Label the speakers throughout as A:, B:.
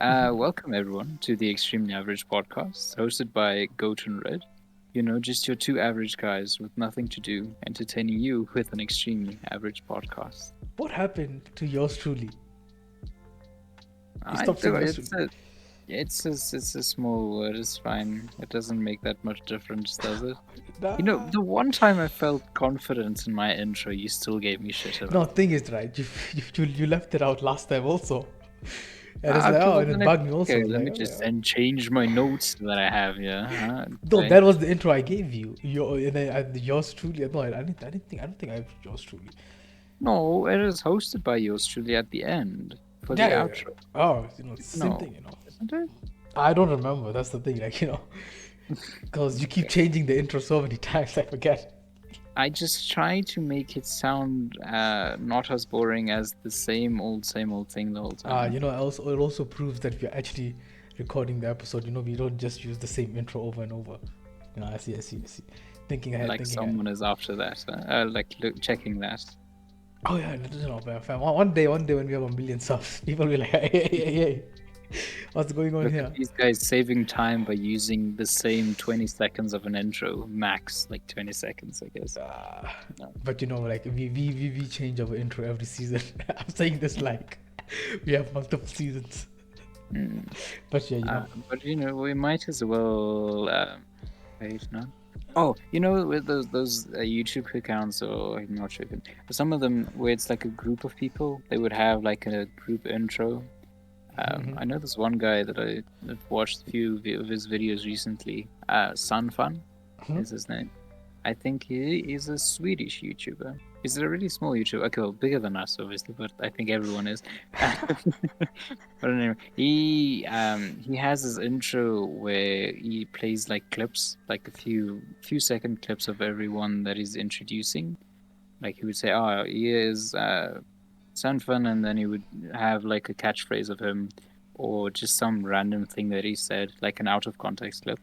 A: Welcome everyone to the Extremely Average podcast, hosted by Goat and Red. Just your two average guys with nothing to do, entertaining you with an extremely average podcast.
B: What happened to yours truly? You
A: I
B: stopped
A: do.
B: saying yours
A: It's
B: truly.
A: a, it's a small word. It's fine. It doesn't make that much difference, does it?
B: Nah.
A: The one time I felt confident in my intro, you still gave me shit
B: No,
A: about.
B: thing is, right, you left it out last time also. And it's like,
A: Okay,
B: oh,
A: well
B: and
A: then
B: it bugged me
A: okay.
B: also.
A: Let me
B: I was like,
A: just
B: oh.
A: then change my notes that I have here.
B: No,
A: Okay.
B: that was the intro I gave you. And then yours truly. No, I don't think I have yours truly.
A: No, it is hosted by yours truly at the end for the
B: Yeah.
A: outro.
B: Oh, it's the same
A: No,
B: thing.
A: isn't it?
B: I don't remember. That's the thing, because you keep
A: Okay.
B: changing the intro so many times, I forget.
A: I just try to make it sound not as boring as the same old thing the whole time.
B: Also it also proves that we're actually recording the episode. We don't just use the same intro over and over. I see.
A: Like
B: Thinking ahead.
A: someone is after that, checking that.
B: Oh yeah, fam. One day when we have 1 million subs, people will be like, hey, what's going on
A: Look at
B: here?
A: these guys saving time by using the same 20 seconds of an intro, max like 20 seconds, I guess.
B: Uh,
A: No.
B: but like we change our intro every season. I'm saying this like we have multiple seasons.
A: Mm.
B: But yeah,
A: But we might as well wait, no. Oh, with those YouTube accounts, or I'm not sure, some of them where it's like a group of people, they would have like a group intro. I know this one guy that I've watched a few of his videos recently. Sunfun is his name. I think he is a Swedish YouTuber. He's a really small YouTuber. Okay, well, bigger than us, obviously, but I think everyone is. But anyway, he has his intro where he plays like clips, like a few second clips of everyone that he's introducing. Like he would say, "Oh, here's Sanfun," and then he would have like a catchphrase of him, or just some random thing that he said, like an out of context clip,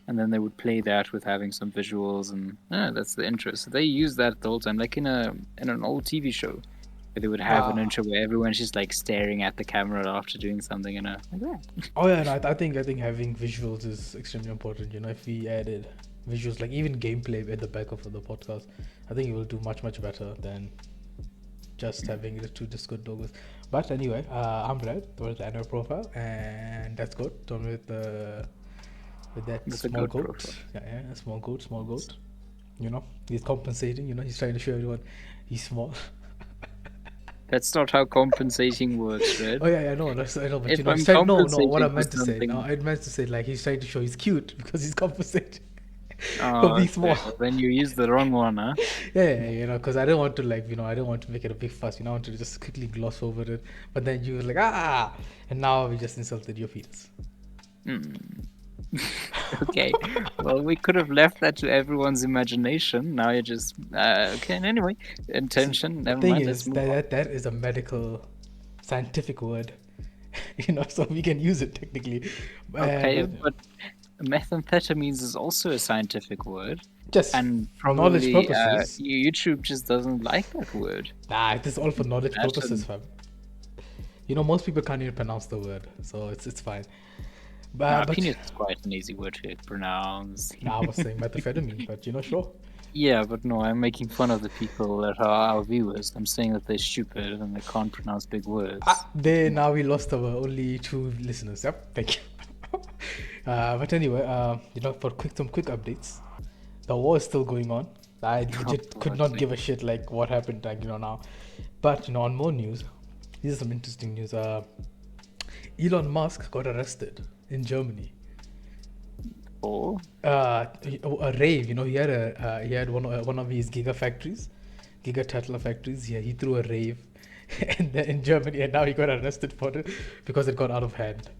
A: and then they would play that with having some visuals, and that's the intro. So they use that the whole time, like in an old TV show, where they would have an
B: Ah,
A: intro where everyone's just like staring at the camera after doing something, like that.
B: oh yeah, no, I think having visuals is extremely important. If we added visuals, like even gameplay at the back of the podcast, I think it will do much better than just having the two Discord logos. But anyway, I'm Red with the annual profile, and that's good. Done with that
A: That's a
B: small
A: good
B: goat.
A: profile.
B: Yeah, small goat. He's compensating. He's trying to show everyone he's small.
A: That's not how compensating works, right?
B: Oh yeah, no, I know, but
A: If
B: he's
A: I'm
B: trying. No. What I
A: compensating for
B: meant to say, no,
A: something,
B: I meant to say like he's trying to show he's cute because he's compensating for
A: oh,
B: being
A: okay,
B: small.
A: well, then you used the wrong one, huh?
B: Yeah, because I don't want to I don't want to make it a big fuss. I want to just quickly gloss over it. But then you were like, and now we just insulted your fetus.
A: Hmm. Okay, well, we could have left that to everyone's imagination. Now you're just okay. And anyway,
B: See,
A: intention.
B: the
A: Never
B: thing
A: mind. Let's
B: is
A: move on.
B: that is a medical, scientific word, so we can use it technically.
A: Okay,
B: But
A: but methamphetamines is also a scientific word,
B: just
A: and
B: knowledge
A: probably
B: purposes.
A: YouTube just doesn't like that word.
B: Nah, it is all for knowledge purposes,
A: Imagine.
B: fam. Most people can't even pronounce the word, so it's fine. But
A: Penis is quite an easy word to pronounce.
B: I was saying methamphetamine, but sure.
A: Yeah, but no, I'm making fun of the people that are our viewers. I'm saying that they're stupid and they can't pronounce big words.
B: Now we lost our only two listeners. Yep, thank you. But anyway, for some quick updates, the war is still going on. I legit could not give a shit like what happened now. But on more news, these are some interesting news. Elon Musk got arrested in Germany.
A: Oh,
B: A rave. He had one of his giga Tesla factories. Yeah, he threw a rave, and then in Germany, and now he got arrested for it because it got out of hand.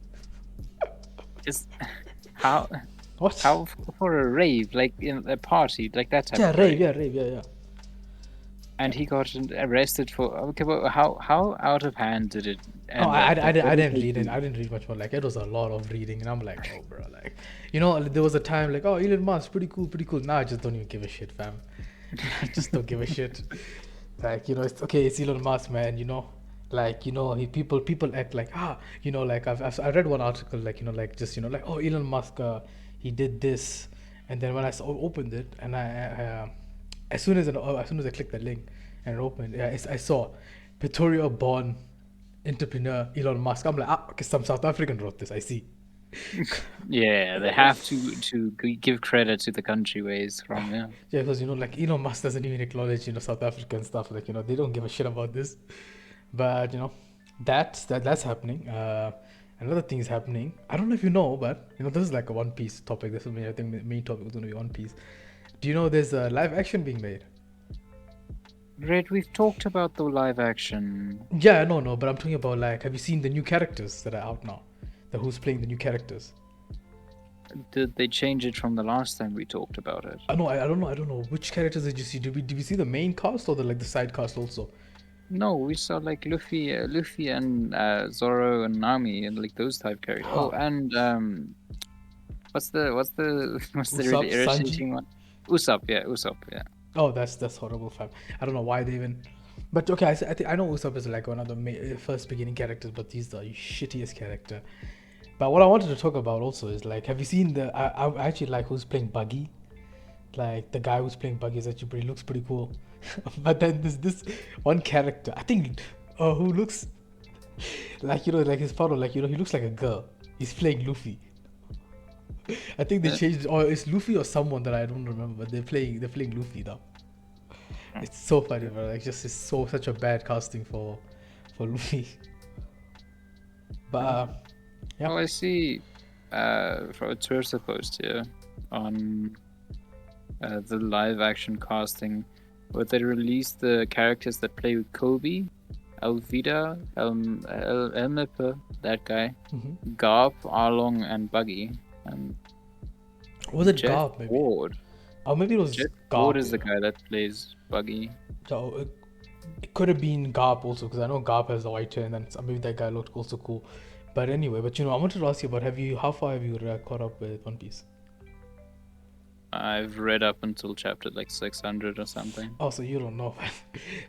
A: just how
B: What?
A: how for a rave, like in a party, like that type
B: Yeah,
A: of
B: rave.
A: rave.
B: Yeah, rave. Yeah.
A: And he got arrested for okay, but how out of hand did it
B: Oh,
A: end up? Like, what
B: I
A: did
B: didn't
A: they
B: read it.
A: do?
B: I didn't read much more. Like it was a lot of reading, and I'm like, oh, bro, like, there was a time like, oh, Elon Musk, pretty cool, pretty cool. Now I just don't even give a shit, fam. I just don't give a shit. Like, it's okay. It's Elon Musk, man. Like, people act like, like I read one article, like, like, just, like, oh, Elon Musk, he did this. And then when opened it, and as soon as I clicked the link and it opened, yeah, I saw Pretoria born entrepreneur Elon Musk. I'm like, okay, some South African wrote this, I see.
A: Yeah, they have to give credit to the country where he's from. Yeah.
B: Yeah, because, like, Elon Musk doesn't even acknowledge, South African stuff. Like, they don't give a shit about this. But, that's happening. Another thing is happening. I don't know if you know, but, this is like a One Piece topic. This is I think the main topic is going to be One Piece. Do you know there's a live action being made?
A: Red, we've talked about the live action.
B: Yeah, no, but I'm talking about, like, have you seen the new characters that are out now? Who's playing the new characters?
A: Did they change it from the last time we talked about it?
B: I know. I don't know. I don't know which characters did you see. Did we see the main cast or the side cast also?
A: No, we saw like Luffy and Zoro and Nami and like those type characters.
B: Huh.
A: Oh, and what's the
B: Usopp,
A: really irritating
B: Sanji?
A: one? Usopp, yeah.
B: Oh, that's horrible, fam. I don't know why they even. But okay, I think I know Usopp is like one of the first beginning characters, but he's the shittiest character. But what I wanted to talk about also is, like, have you seen I actually like who's playing Buggy? Like, the guy who's playing Buggy is actually looks pretty cool. But then there's this one character, I think, who looks like, like his photo, like, he looks like a girl. He's playing Luffy. I think they changed, or it's Luffy or someone that I don't remember, but they're playing Luffy now. It's so funny, bro. Like, just it's such a bad casting for Luffy. But yeah.
A: Oh, I see. For a Twitter post here on the live action casting, where they released the characters that play with Kobe, Alvida, Elmepe, that guy, Garp, Arlong, and Buggy, and
B: Was it
A: Jeff
B: Garp, maybe?
A: Ward.
B: Or maybe it was
A: Jeff
B: Garp.
A: Ward is the guy that plays Buggy.
B: So it could have been Garp also, because I know Garp has the white hair, and then maybe that guy looked also cool. But anyway, I wanted to ask you about, how far have you caught up with One Piece?
A: I've read up until chapter like 600 or something.
B: Oh, so you don't know.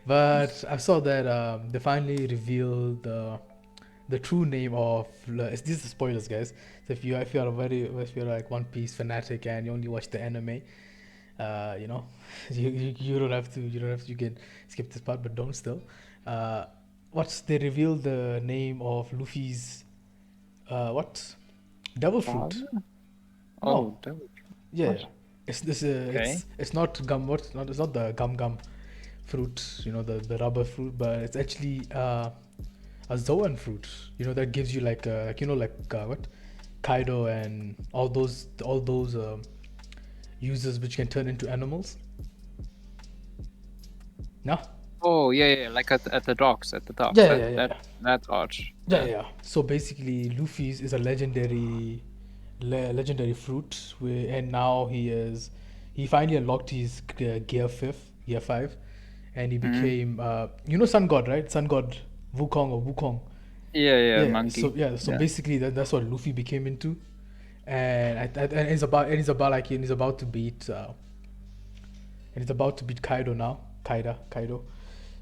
B: But I saw that they finally revealed the true name of. These are spoilers, guys. So if you're like One Piece fanatic and you only watch the anime, you don't have to. You can skip this part, but don't still. They revealed the name of Luffy's devil fruit.
A: Oh, devil fruit.
B: Yeah.
A: What?
B: It's this.
A: Okay.
B: It's not gum. It's not the gum fruit. The rubber fruit, but it's actually a Zoan fruit. That gives you like what, Kaido and all those users which can turn into animals. No.
A: Oh yeah, like at the docks,
B: Yeah.
A: That's arch.
B: Yeah. So basically, Luffy's is a legendary fruit, and now he finally unlocked his gear 5, and he became Sun God, right? Sun God Wukong.
A: Yeah, monkey.
B: So basically that's what Luffy became into, and he's about to beat Kaido now. Kaido.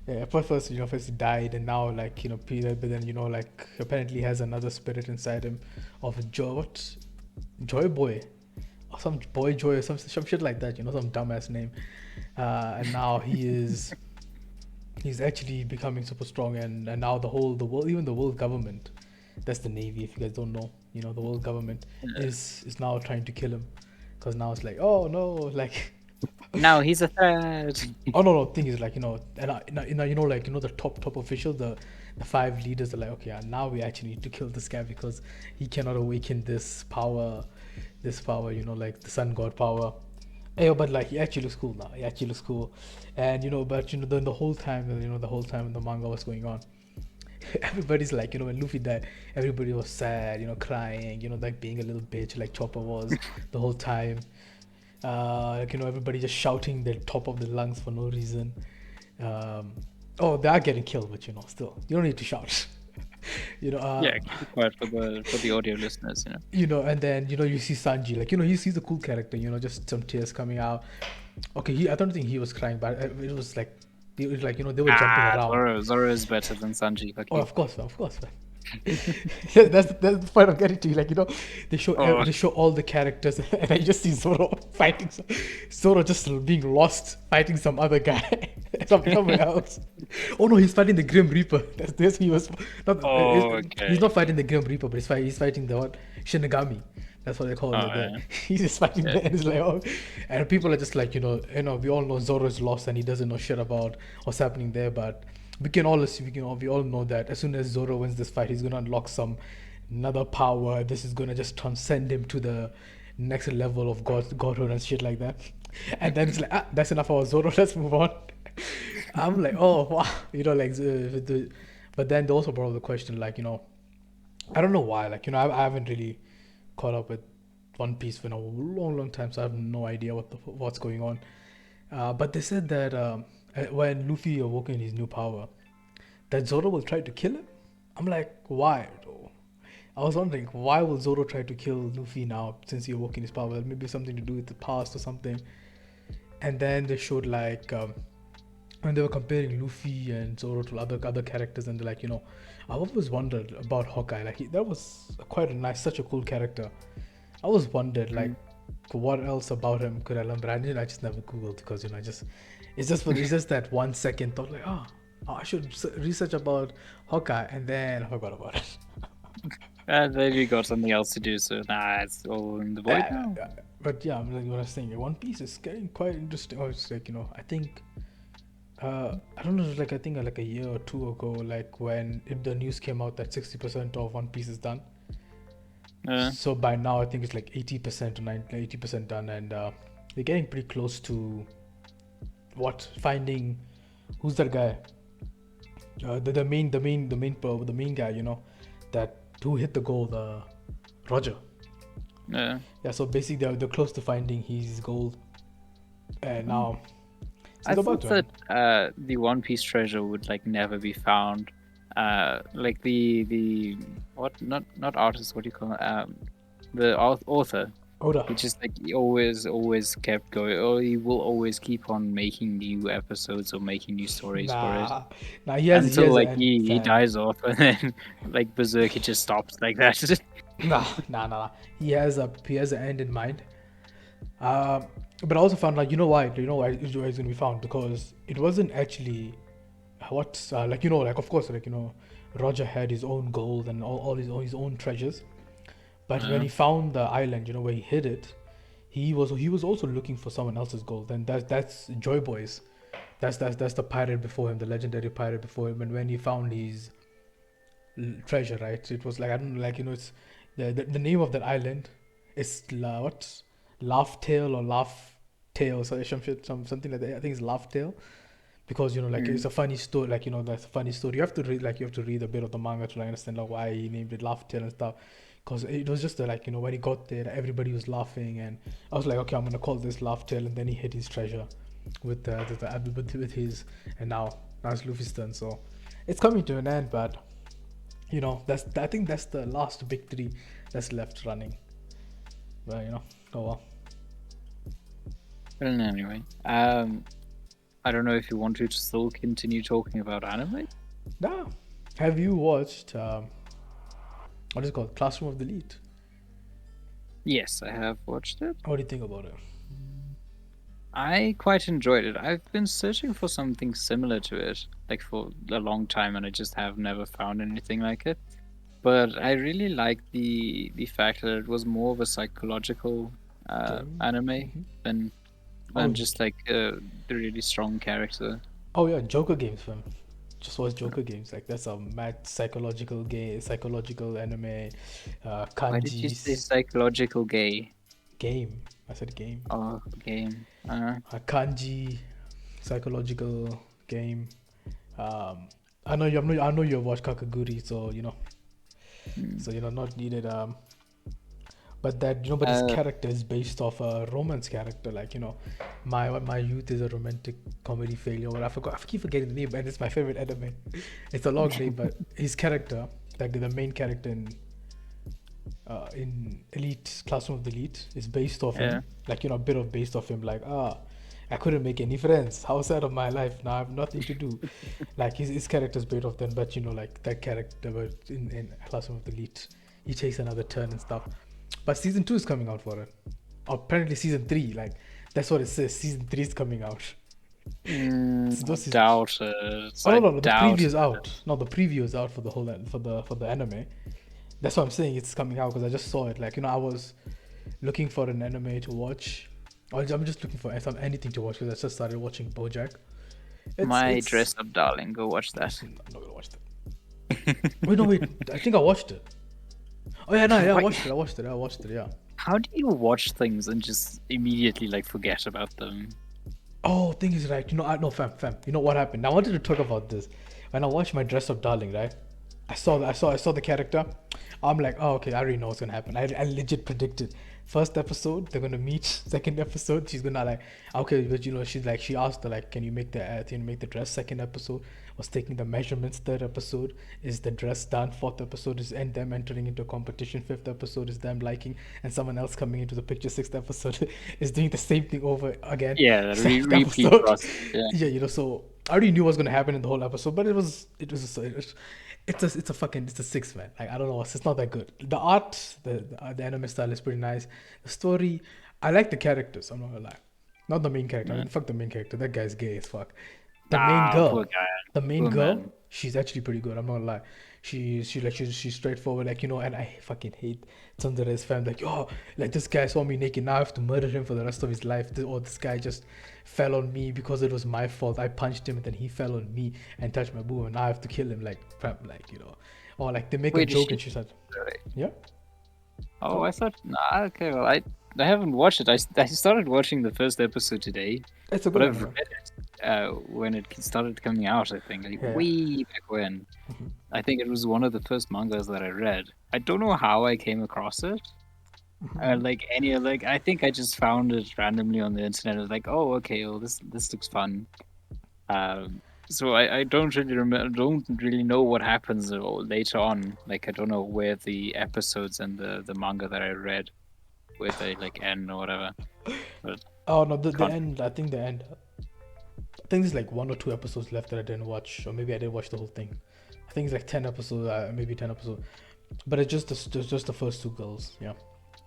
B: Yeah, first he died, and now, like, Peter, but then, like, apparently has another spirit inside him of Joy Boy, or some Boy Joy, or some shit like that, some dumbass name, and now he's actually becoming super strong, and now the world, even the world government, that's the Navy, if you guys don't know, the world government is now trying to kill him, because now it's like, oh no, like.
A: Now he's a threat.
B: Oh no! Thing is, like, the top officials, the 5 leaders are like, okay, now we actually need to kill this guy because he cannot awaken this power, like the Sun God power. Hey, but like, he actually looks cool now. And then the whole time, the manga was going on, everybody's like, when Luffy died, everybody was sad, crying, like being a little bitch, like Chopper was the whole time. Everybody just shouting their top of their lungs for no reason. They are getting killed, but still, you don't need to shout.
A: Yeah, keep it quiet for the audio listeners.
B: And then you see Sanji, like, he's a cool character. Just some tears coming out. Okay, I don't think he was crying, but it was like It was like, they were jumping around.
A: Zoro is better than Sanji. Fuck
B: Oh,
A: you.
B: of course, man. That's the point I'm getting to. Like,
A: Oh,
B: they show all the characters, and I just see Zoro fighting, Zoro just being lost, fighting some other guy, somewhere else. Oh no, he's fighting the Grim Reaper. That's he was not. He's
A: okay.
B: not fighting the Grim Reaper, but he's fighting the what, Shinigami. That's what they call
A: Oh
B: it there.
A: yeah.
B: He's just fighting
A: Yeah.
B: there, and it's like, oh, and people are just like, we all know Zoro is lost and he doesn't know shit about what's happening there, but we all know that as soon as Zoro wins this fight, he's gonna unlock some another power. This is gonna just transcend him to the next level of godhood and shit like that. And then it's like, that's enough of Zoro. Let's move on. I'm like, oh wow, but then they also brought up the question, like, I don't know why, like, I haven't really caught up with One Piece for a long, long time, so I have no idea what's going on. But they said that when Luffy awoke in his new power, that Zoro will try to kill him. I'm like, why though? I was wondering, why will Zoro try to kill Luffy now since he awoke in his power? Maybe something to do with the past or something. And then they showed like when they were comparing Luffy and Zoro to other characters, and they're like, I always wondered about Hawkeye. Like that was quite a nice, such a cool character. I always wondered like what else about him could I learn, but I just never googled because it's just that 1 second thought like, I should research about Hawkeye, and then I forgot about it.
A: And then you got something else to do, so it's all in the void now.
B: But yeah, I'm like what I was saying. One Piece is getting quite interesting. Oh, it's like I think I don't know, like I think like a year or two ago, like when the news came out that 60% of One Piece is done. So by now, I think it's like 80% to 80% done, and they're getting pretty close to finding who's that guy, the main guy, that who hit the goal, Roger.
A: Yeah.
B: So basically they're close to finding his goal, and now
A: I thought that the One Piece treasure would like never be found. Like the what, not artist, what do you call it? The author.
B: Oda.
A: He just like he always kept going, or he will always keep on making new episodes or making new stories for it.
B: He has
A: Until like
B: an
A: he
B: end,
A: dies off, and then like Berserk, it just stops like that.
B: Nah. He has an end in mind. But I also found like why it's gonna be found, because it wasn't actually like of course like Roger had his own gold and all his own treasures, but when he found the island where he hid it, he was also looking for someone else's gold, and that's Joy Boy's. That's the pirate before him, the legendary pirate before him, and when he found his treasure, right, it was like, I don't know, like it's the name of that island is Laugh Tale or Laugh Tale, so something like that. I think it's Laugh Tale, because like it's a funny story, like that's a funny story. You have to read a bit of the manga to understand like why he named it Laugh Tale and stuff, because it was just like when he got there, everybody was laughing, and I was like, okay, I'm gonna call this Laugh Tale, and then he hid his treasure with his, and now it's Luffy's turn, so it's coming to an end, but I think that's the last big three that's left running, but oh well.
A: But anyway, I don't know if you want to still continue talking about anime.
B: No. Have you watched what is it called, Classroom of the Elite?
A: Yes, I have watched it.
B: What do you think about it?
A: I quite enjoyed it. I've been searching for something similar to it, like for a long time, and I just have never found anything like it. But I really liked the fact that it was more of a psychological anime than just like the really strong character.
B: Oh yeah, Joker games, fam. Just watch Joker games. Like that's a mad psychological anime. Kanji.
A: Why did you say psychological
B: game? I said game.
A: Oh, game.
B: Kanji, psychological game. I know you watched Kakaguri, so not needed. But this character is based off a romance character. Like my youth is a romantic comedy failure. I keep forgetting the name, and it's my favorite anime. It's a long name, but his character, like the main character in Elite, Classroom of the Elite, is based off him. Like a bit of based off him. Like I couldn't make any friends. How sad of my life. Now I have nothing to do. Like his character's paid off then, but like that character but in Classroom of the Elite, he takes another turn and stuff. But season 2 is coming out for it. Apparently season 3, like that's what it says. Season 3 is coming out.
A: I doubt it.
B: Oh
A: I
B: no, the
A: doubt
B: preview is
A: it.
B: out. No, the preview is out for the whole for the anime. That's what I'm saying. It's coming out because I just saw it. Like I was looking for an anime to watch. I'm just looking for anything to watch because I just started watching BoJack.
A: My dress up darling, go watch that.
B: I'm not gonna watch that. Wait. I think I watched it. Oh yeah, no, yeah, I watched it. Yeah.
A: How do you watch things and just immediately like forget about them?
B: Oh, thing is right. I know, fam. You know what happened? I wanted to talk about this. When I watched my dress up darling, right? I saw the character. I'm like, oh, okay, I already know what's gonna happen. I legit predicted. First episode, they're gonna meet. Second episode, she's gonna like, okay, but she's like, she asked her like, can you make the dress? Second episode was taking the measurements. Third episode is the dress done. Fourth episode is them entering into a competition. Fifth episode is them liking and someone else coming into the picture. Sixth episode is doing the same thing over again.
A: Yeah,
B: Seventh
A: repeat
B: episode,
A: process. Yeah.
B: so I already knew what was gonna happen in the whole episode, but it's a six, man. Like I don't know, it's not that good. The art, the anime style is pretty nice. The story, I like the characters. I'm not gonna lie, not the main character. I mean, fuck the main character. That guy's gay as fuck. The main
A: Poor
B: girl,
A: guy. Poor man.
B: she's actually pretty good. I'm not gonna lie. She's straightforward, like and I fucking hate Tsundere's fam. Like, oh, like this guy saw me naked, now I have to murder him for the rest of his life. This guy just fell on me because it was my fault. I punched him and then he fell on me and touched my boob, and now I have to kill him. Like, fam, like or like they make a joke and she said, yeah.
A: Oh, I thought. Nah, okay, well, I haven't watched it. I started watching the first episode today,
B: It's a
A: but
B: good
A: I've
B: anime.
A: read it when it started coming out. I think like way back when. I think it was one of the first mangas that I read. I don't know how I came across it. I think I just found it randomly on the internet. I was like, oh, okay, well, this looks fun. So I don't really remember, don't really know what happens later on. Like I don't know where the episodes and the manga that I read, where they like end or whatever. But
B: Oh no, the end. I think the end. I think there's like 1 or 2 episodes left that I didn't watch, or maybe I didn't watch the whole thing. I think it's like 10 episodes, maybe 10 episodes, but it's just the first 2 girls. Yeah.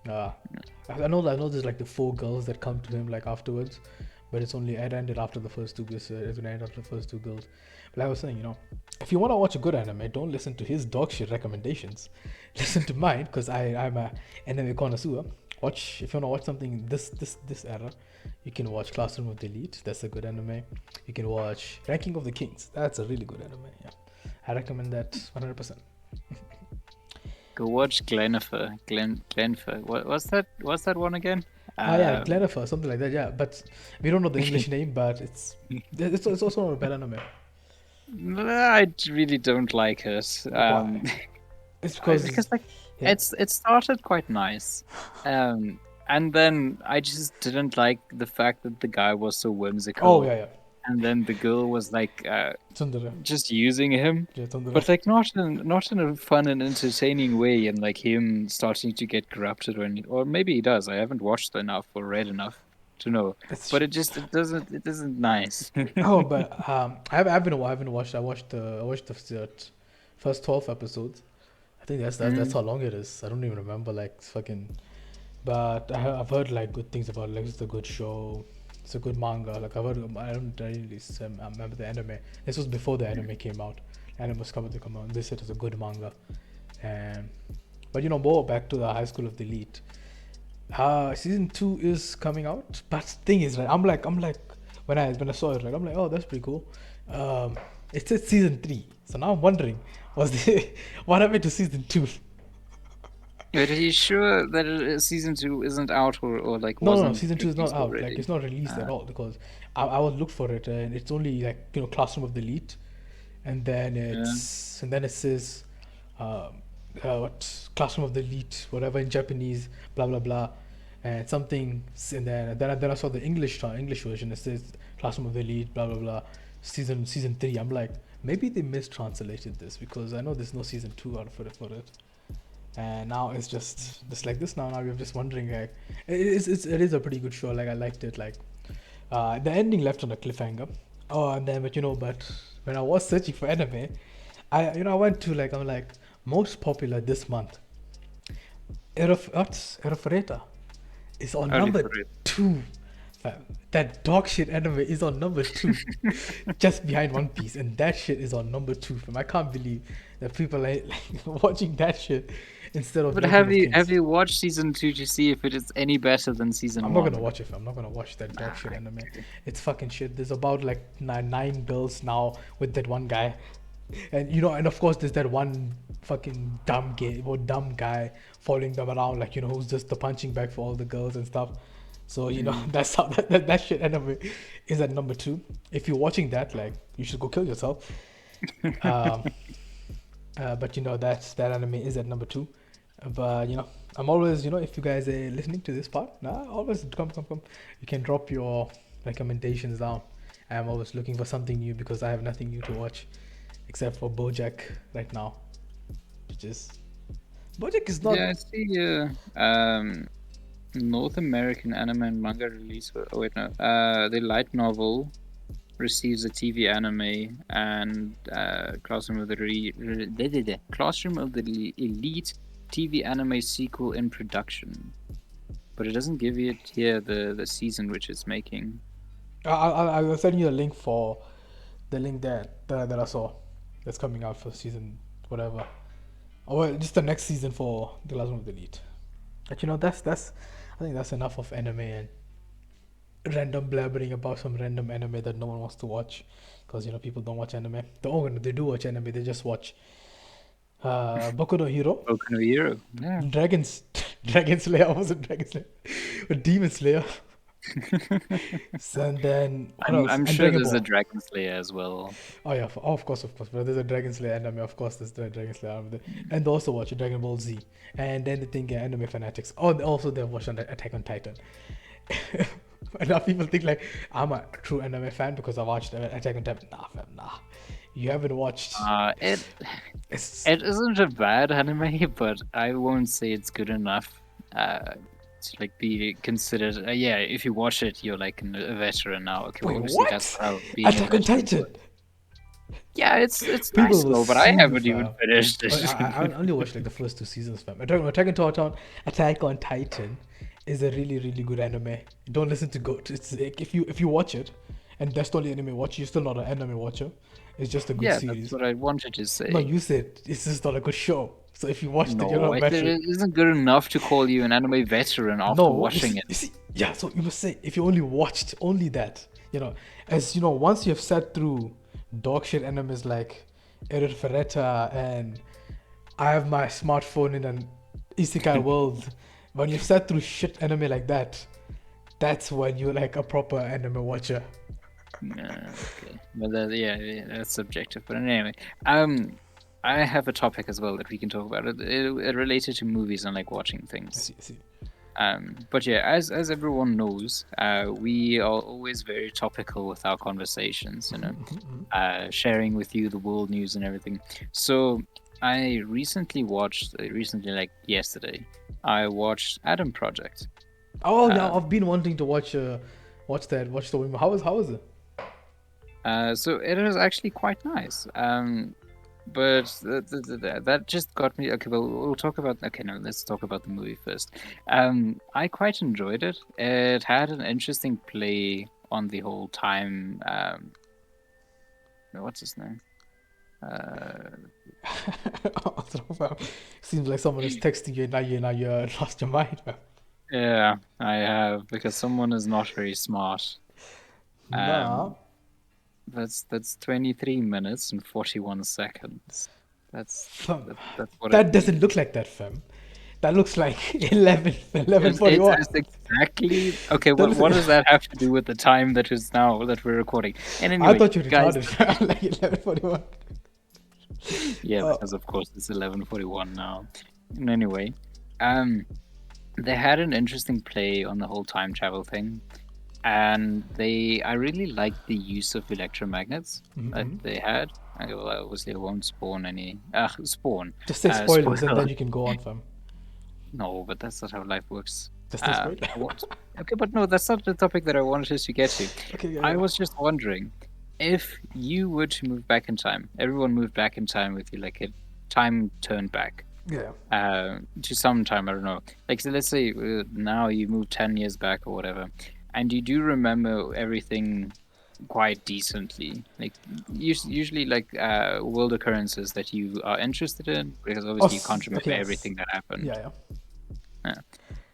B: I know there's like the 4 girls that come to him like afterwards, but it ended after the first 2. It's gonna end after the first 2 girls. But like I was saying, if you want to watch a good anime, don't listen to his dog shit recommendations. Listen to mine, because I'm a anime connoisseur. If you want to watch something this era, you can watch Classroom of the Elite. That's a good anime. You can watch Ranking of the Kings. That's a really good anime. Yeah, I recommend that 100%.
A: go watch Glennifer. Glenfer. What's that one again?
B: Yeah, Glenifer, something like that. Yeah, but we don't know the English name, but it's also not a bad anime.
A: I really don't like it.
B: Why? It's because
A: like it started quite nice, and then I just didn't like the fact that the guy was so whimsical.
B: Oh yeah.
A: And then the girl was like just using him,
B: Yeah,
A: but like not in a fun and entertaining way, and like him starting to get corrupted or maybe he does. I haven't watched enough or read enough to know, but it isn't nice.
B: Oh, but I haven't watched. I watched the first 12 episodes. I think that's how long it is. I don't even remember like fucking. But I've heard like good things about it. Like it's a good show. It's a good manga. Like I don't really remember the anime. This was before the anime came out. Anime was coming to come out. They said it's a good manga. But more back to the High School of the Elite. Season 2 is coming out. But thing is, right, I'm like when I saw it, right, I'm like, oh, that's pretty cool. It said season 3, so now I'm wondering, what happened to season 2?
A: But are you sure that season 2 isn't out or like
B: No,
A: wasn't
B: season 2 is not out.
A: already?
B: Like it's not released at all, because I will look for it and it's only like Classroom of the Elite, and then it says what Classroom of the Elite, whatever in Japanese, blah blah blah, and something, and then I saw the English version. It says Classroom of the Elite, blah blah blah, season 3. I'm like, maybe they mistranslated this, because I know there's no season 2 out for it. And now it's just like this. Now we're just wondering, like, it is a pretty good show. Like I liked it. Like The ending left on a cliffhanger. Oh, and then, but when I was searching for anime, I went to I'm like, most popular this month. Erofreta is on
A: Only
B: number
A: for it.
B: 2. Fam. That dog shit anime is on number 2, just behind One Piece, and that shit is on number 2. Fam. I can't believe that people are like, watching that shit instead of
A: But
B: Legend
A: have
B: of Kings.
A: you watched season 2 to see if it is any better than season
B: I'm not gonna
A: 1?
B: watch it. I'm not gonna watch that dog shit anime.
A: Okay.
B: It's fucking shit. There's about like nine girls now with that one guy, and and of course there's that one fucking dumb guy following them around, who's just the punching bag for all the girls and stuff. So
A: Mm.
B: that's how that shit anime is at number 2. If you're watching that, you should go kill yourself. Um, but that anime is at number 2. But I'm always, if you guys are listening to this part, always come. You can drop your recommendations down. I'm always looking for something new because I have nothing new to watch except for BoJack right now. Which is BoJack is not.
A: Yeah, I see. North American anime and manga release. Oh wait, no. The light novel receives a TV anime and Classroom of Classroom of the Elite TV anime sequel in production, but it doesn't give you here the season which it's making.
B: I'll send you a link for the link that I saw that's coming out for season whatever. Oh, well, just the next season for the Last One of the Elite. But that's I think that's enough of anime and random blabbering about some random anime that no one wants to watch because people don't watch anime. They do watch anime. They just watch Boku no Hero,
A: Boku no Hero. Yeah.
B: Dragons, Dragon Slayer. I wasn't Dragon Slayer, but Demon Slayer. And then what else?
A: I'm
B: And
A: sure
B: Dragon
A: there's a
B: Ball.
A: Dragon Slayer as well.
B: Oh yeah, of course. But there's a Dragon Slayer anime. Of course, there's the Dragon Slayer anime. And they also watch Dragon Ball Z. And then the thing, anime fanatics. Oh, also they watch Attack on Titan. And now people think I'm a true anime fan because I watched Attack on Titan. Nah, fam, nah. You haven't watched.
A: It
B: It's
A: it isn't a bad anime, but I won't say it's good enough to be considered. Yeah, if you watch it, you're like a veteran now. Okay, well,
B: wait,
A: obviously that's
B: what?
A: how being a
B: Attack on
A: veteran.
B: Titan.
A: But yeah, it's
B: People
A: nice
B: will
A: though, but I
B: sue you,
A: haven't even
B: fam.
A: finished it.
B: I only watched the first 2 seasons, fam. Attack on Titan is a really really good anime. Don't listen to Goat. It's like if you watch it, and that's the only anime watch, you're still not an anime watcher. It's just a good
A: Yeah, that's
B: series.
A: what I wanted to
B: No,
A: say.
B: you said it's just not a good show. So if you watched it, you're
A: No,
B: not a
A: it
B: veteran.
A: isn't good enough to call you an anime veteran after
B: No,
A: watching it.
B: you see, yeah. So you must say if you only watched only that, as once you have sat through dog shit animes like Erid Ferretta and I have my smartphone in an isekai world. When you've sat through shit anime like that, that's when you're like a proper anime watcher.
A: Okay, but yeah, that's subjective. But anyway, I have a topic as well that we can talk about. It related to movies and like watching
B: I
A: things.
B: see.
A: But yeah, as everyone knows, we are always very topical with our conversations. Sharing with you the world news and everything. So I recently watched, like yesterday, I watched Adam Project.
B: Oh yeah, I've been wanting to watch watch the women. How is it?
A: So it was actually quite nice. But that just got me. Okay, well, we'll talk about. Okay, no, let's talk about the movie first. I quite enjoyed it. It had an interesting play on the whole time. What's his name?
B: Seems like someone is texting you now. You're lost your mind, man.
A: Yeah, I have because someone is not very smart.
B: Nah,
A: That's 23 minutes and 41 seconds. That's
B: fam.
A: that's what I
B: That
A: mean.
B: doesn't look like that, fam. That looks like 11,
A: It's
B: 11:41.
A: exactly okay.
B: That
A: What
B: looks
A: does that have to do with the time that is now that we're recording? And
B: I
A: anyway,
B: thought you
A: guys,
B: retarded. Like 11:41.
A: yeah,
B: Uh,
A: because of course it's 11:41 now. And anyway, um, they had an interesting play on the whole time travel thing, and I really liked the use of electromagnets that they had. Well, obviously, I won't spawn.
B: just say spoilers and then
A: Spoiler.
B: you can go on, fam.
A: No, but that's not how life works.
B: Does this wait?
A: I want. Okay, but no, that's not the topic that I wanted us to get to.
B: Okay, yeah,
A: I
B: yeah.
A: was just wondering if you were to move back in time. Everyone moved back in time with you, like a time turned back
B: Yeah.
A: to some time. I don't know. Like, so let's say now you moved 10 years back or whatever, and you do remember everything quite decently. Like usually, like world occurrences that you are interested in, because obviously you can't remember
B: Okay, yes.
A: everything that happened.
B: Yeah, yeah.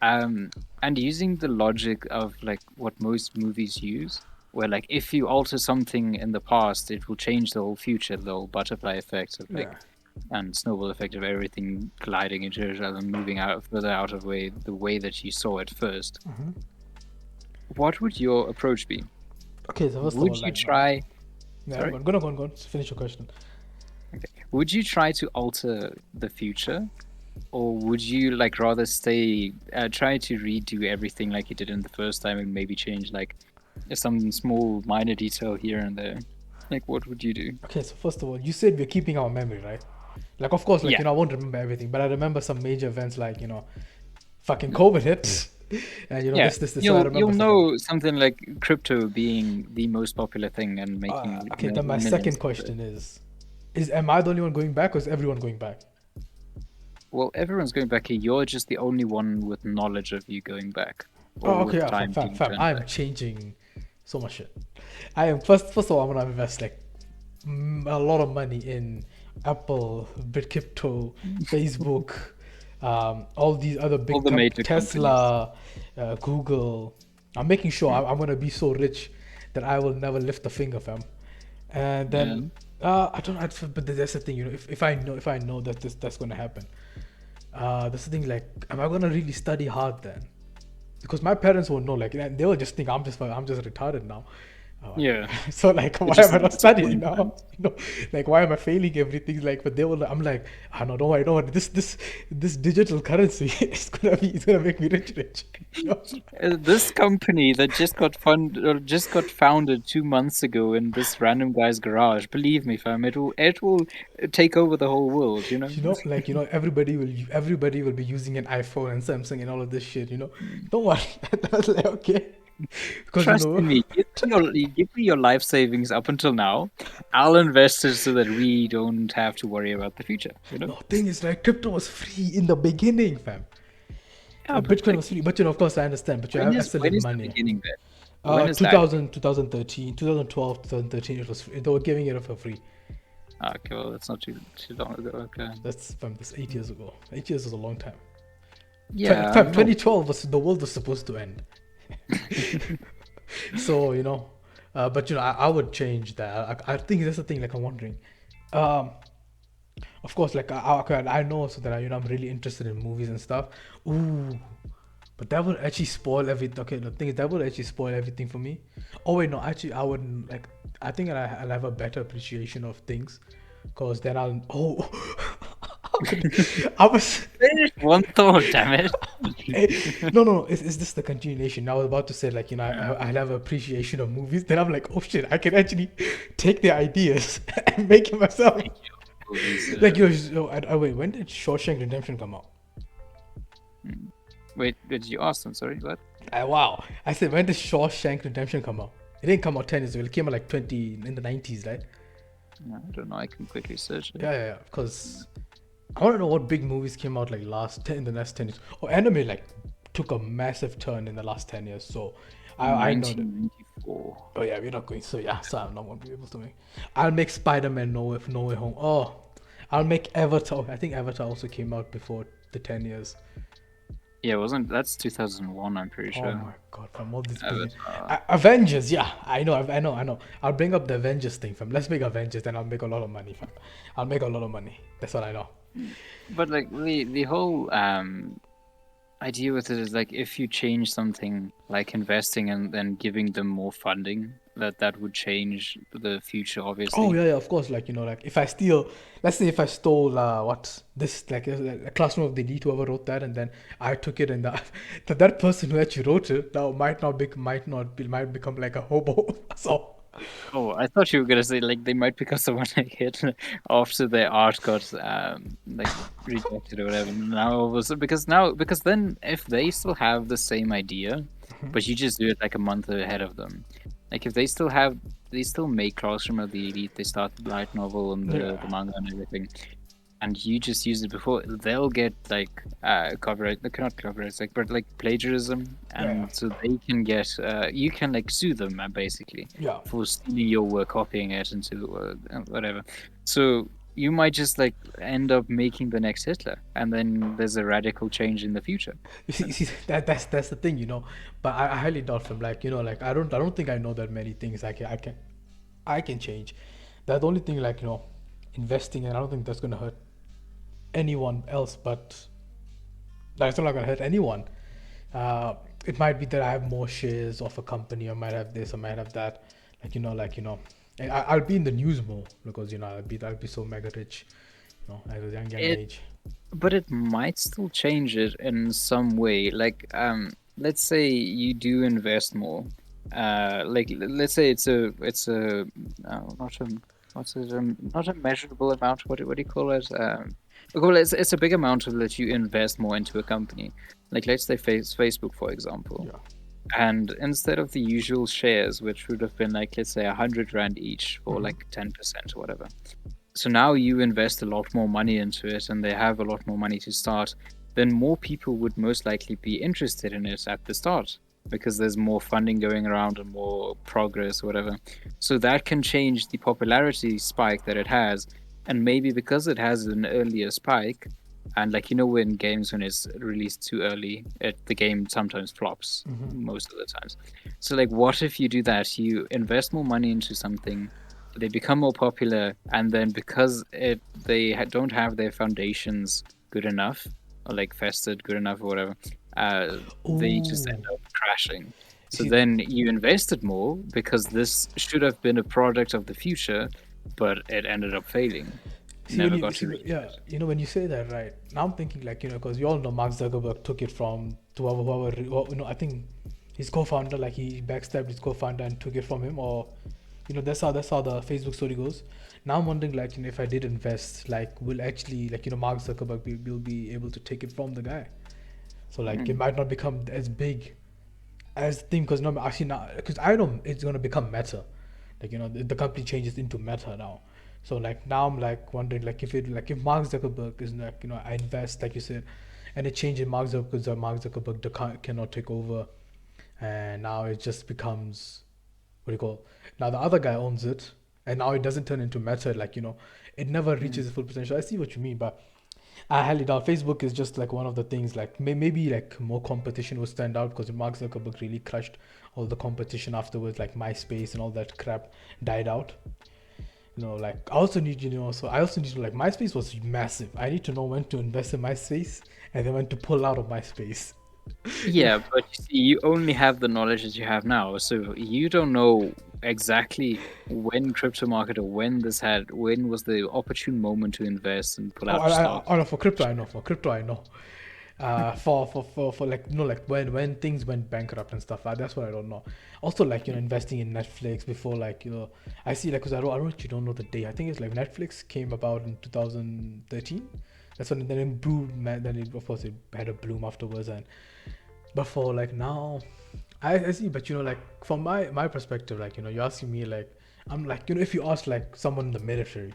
A: Yeah. And using the logic of like what most movies use, where like if you alter something in the past, it will change the whole future, the whole butterfly effect of like
B: Yeah.
A: and snowball effect of everything colliding into each other, moving out further out of way the way that you saw it first. What would your approach be?
B: Okay, so first of all,
A: Would you
B: like,
A: try?
B: yeah,
A: Sorry.
B: go on. Finish your question.
A: Okay. Would you try to alter the future, or would you like rather stay, try to redo everything like you did in the first time and maybe change like some small minor detail here and there? Like, what would you do?
B: Okay, so first of all, you said we're keeping our memory, right? Like, of course, like,
A: Yeah,
B: I won't remember everything, but I remember some major events like, fucking
A: yeah,
B: COVID hit. And,
A: yeah.
B: this. So I
A: You'll
B: remember stuff like that.
A: know something like crypto being the most popular thing and making
B: Okay, then my
A: millions
B: second
A: of it.
B: question is am I the only one going back or is everyone going back?
A: Well, everyone's going back here. You're just the only one with knowledge of you going back,
B: Oh,
A: or
B: okay,
A: with
B: yeah,
A: time being
B: fam.
A: turned
B: I'm
A: back.
B: changing so much shit. I am first of all, I'm gonna invest like a lot of money in Apple, Bitcrypto, Facebook, all these other
A: All
B: big
A: the major companies.
B: Tesla, Google. I'm making sure
A: Mm.
B: I'm gonna be so rich that I will never lift a finger, fam. And
A: Yeah.
B: then I don't know, but that's the thing, if I know that that's gonna happen, that's the thing. Like, am I gonna really study hard then? Because my parents won't know. Like, they will just think I'm just retarded now. Like,
A: Yeah.
B: so like,
A: It's
B: why
A: just
B: am I
A: a
B: not studying now?
A: disappointment.
B: Like, why am I failing everything? Like, but they will. I'm like, I know, don't worry. This digital currency it's gonna make me rich.
A: This company that just got funded or just got founded 2 months ago in this random guy's garage. Believe me, fam, it will take over the whole world. You know.
B: Like, everybody will be using an iPhone and Samsung and all of this shit. Don't worry. I was like, okay, because
A: Trust in me. Give me your life savings up until now. I'll invest it so that we don't have to worry about the future. You know.
B: no thing is like crypto was free in the beginning, fam.
A: Yeah, but
B: Bitcoin
A: like,
B: was free, but of course I understand. But
A: when
B: I
A: is
B: still
A: when
B: need
A: is the
B: money.
A: beginning then? When is that?
B: 2000, 2013, 2012, 2013, it was free. They were giving it for free.
A: Okay, well, that's not too long ago. Okay.
B: That's 8 years ago. 8 years is a long time.
A: Yeah,
B: Fam,
A: no.
B: 2012 was the world was supposed to end. So but I would change that. I think that's the thing. Like, I'm wondering. Um, of course, like I know also that I'm really interested in movies and stuff. Ooh, but that would actually spoil everything. Okay, the thing is that would actually spoil everything for me. Oh wait, no, actually I wouldn't like. I think I'll have a better appreciation of things, cause then I'll. Oh, I was.
A: Finish one thought, damn it.
B: No. Is this the continuation? I was about to say like
A: Yeah.
B: I'll have appreciation of movies. Then I'm like, oh shit, I can actually take their ideas and make it myself.
A: Make your movies.
B: Like wait, when did Shawshank Redemption come out?
A: Wait, did you ask them? Sorry, what?
B: Wow. I said, when did Shawshank Redemption come out? It didn't come out 10 years ago. It came out like 20 in the 90s, right?
A: No, I don't know. I can quickly search it.
B: Yeah. Because I want to know what big movies came out like in the last 10 years. Oh, anime like took a massive turn in the last 10 years. So I know that.
A: 1994.
B: Oh yeah, we're not going. So yeah, so I'm not going to be able to make. I'll make Spider-Man No Way Home. Oh, I'll make Avatar. I think Avatar also came out before the 10 years.
A: Yeah, wasn't that's 2001? I'm pretty
B: Oh
A: sure.
B: my god, from all this big
A: Avatar.
B: Avengers, yeah, I know. I'll bring up the Avengers thing, fam. Let's make Avengers, then I'll make a lot of money, fam. I'll make a lot of money. That's what I know.
A: But like the whole idea with it is like if you change something like investing and then giving them more funding, that would change the future,
B: Oh
A: obviously.
B: yeah, of course. Like like if I steal, let's say if I stole what this like a classroom of the elite, whoever wrote that, and then I took it and that person who actually wrote it now might become like a hobo. So
A: Oh, I thought you were gonna say like they might pick up someone like Hitler after their art got like rejected or whatever. Now also because then if they still have the same idea, but you just do it like a month ahead of them, like if they still make Classroom of the Elite, they start the light novel and
B: Yeah,
A: the manga and everything, and you just use it before, they'll get like copyright, not copyright, like but like plagiarism,
B: yeah,
A: and so they can get you can like sue them basically
B: yeah.
A: for stealing your work, copying it into whatever. So you might just like end up making the next Hitler, and then there's a radical change in the future.
B: You see that's the thing, you know. But I highly doubt from like, you know, like I don't think I know that many things I can change. That's the only thing, like, you know, investing, and I don't think that's gonna hurt anyone else, but that's not gonna hurt anyone. Uh, it might be that I have more shares of a company, I might have this, I might have that. Like, and I'll be in the news more because, you know, I'll be so mega rich, you know, at a young
A: It
B: age.
A: But it might still change it in some way. Like, let's say you do invest more. Like let's say it's a not a what's it not a measurable amount. What do you call it? Well, it's a big amount of that you invest more into a company. Like let's say Facebook, for example.
B: Yeah.
A: And instead of the usual shares, which would have been like let's say 100 Rand each for
B: Hmm.
A: like 10% or whatever, so now you invest a lot more money into it and they have a lot more money to start, then more people would most likely be interested in it at the start because there's more funding going around and more progress or whatever. So that can change the popularity spike that it has. And maybe because it has an earlier spike, and like when games when it's released too early, the game sometimes flops
B: Hmm.
A: most of the times. So like what if you do that? You invest more money into something, they become more popular, and then because don't have their foundations good enough or like fested good enough or whatever, they just
B: Ooh.
A: end up crashing.
B: You
A: So
B: see,
A: then you invested more because this should have been a product of the future, but it ended up failing.
B: when
A: Never
B: you
A: got
B: see,
A: to reach
B: yeah,
A: it.
B: you know, when you say that, right? Now I'm thinking, like, you know, because you all know Mark Zuckerberg took it from to whoever, you know, I think his co-founder, like, he backstabbed his co-founder and took it from him, or, you know, that's how the Facebook story goes. Now I'm wondering, like, you know, if I did invest, like, will actually, like, you know, Mark Zuckerberg will be able to take it from the guy. So like, it
A: Mm.
B: might not become as big as the thing, because no, actually now, because I know it's gonna become Meta, like, you know, the company changes into Meta now. So like now I'm like wondering, like, if Mark Zuckerberg is, like, you know, I invest, like you said, and it changes Mark Zuckerberg because Mark Zuckerberg cannot take over, and now it just becomes, what do you call, now the other guy owns it, and now it doesn't turn into Meta, like, you know, it never
A: Mm.
B: reaches its full potential. I see what you mean, but I highly doubt. Facebook is just like one of the things. Like, maybe like more competition will stand out because Mark Zuckerberg really crushed all the competition afterwards. Like MySpace and all that crap died out. You know, like I also need, you know, so I also need to, like, MySpace was massive. I need to know when to invest in MySpace and then when to pull out of MySpace. You know,
A: Yeah, but you see, you only have the knowledge that you have now, so you don't know exactly when crypto market or when was the opportune moment to invest and pull
B: oh,
A: out of
B: I
A: stocks.
B: know for crypto, I know for crypto, I know. For like, you know, like when things went bankrupt and stuff, that's what I don't know. Also, like, you know, investing in Netflix before, like, you know, I see, like, because I don't actually don't know the day. I think it's like Netflix came about in 2013. That's when then it boomed, man. Then it, of course, it had a bloom afterwards. And but for like now, I see. But, you know, like from my perspective, like, you know, you're asking me, like, I'm like, you know, if you ask like someone in the military,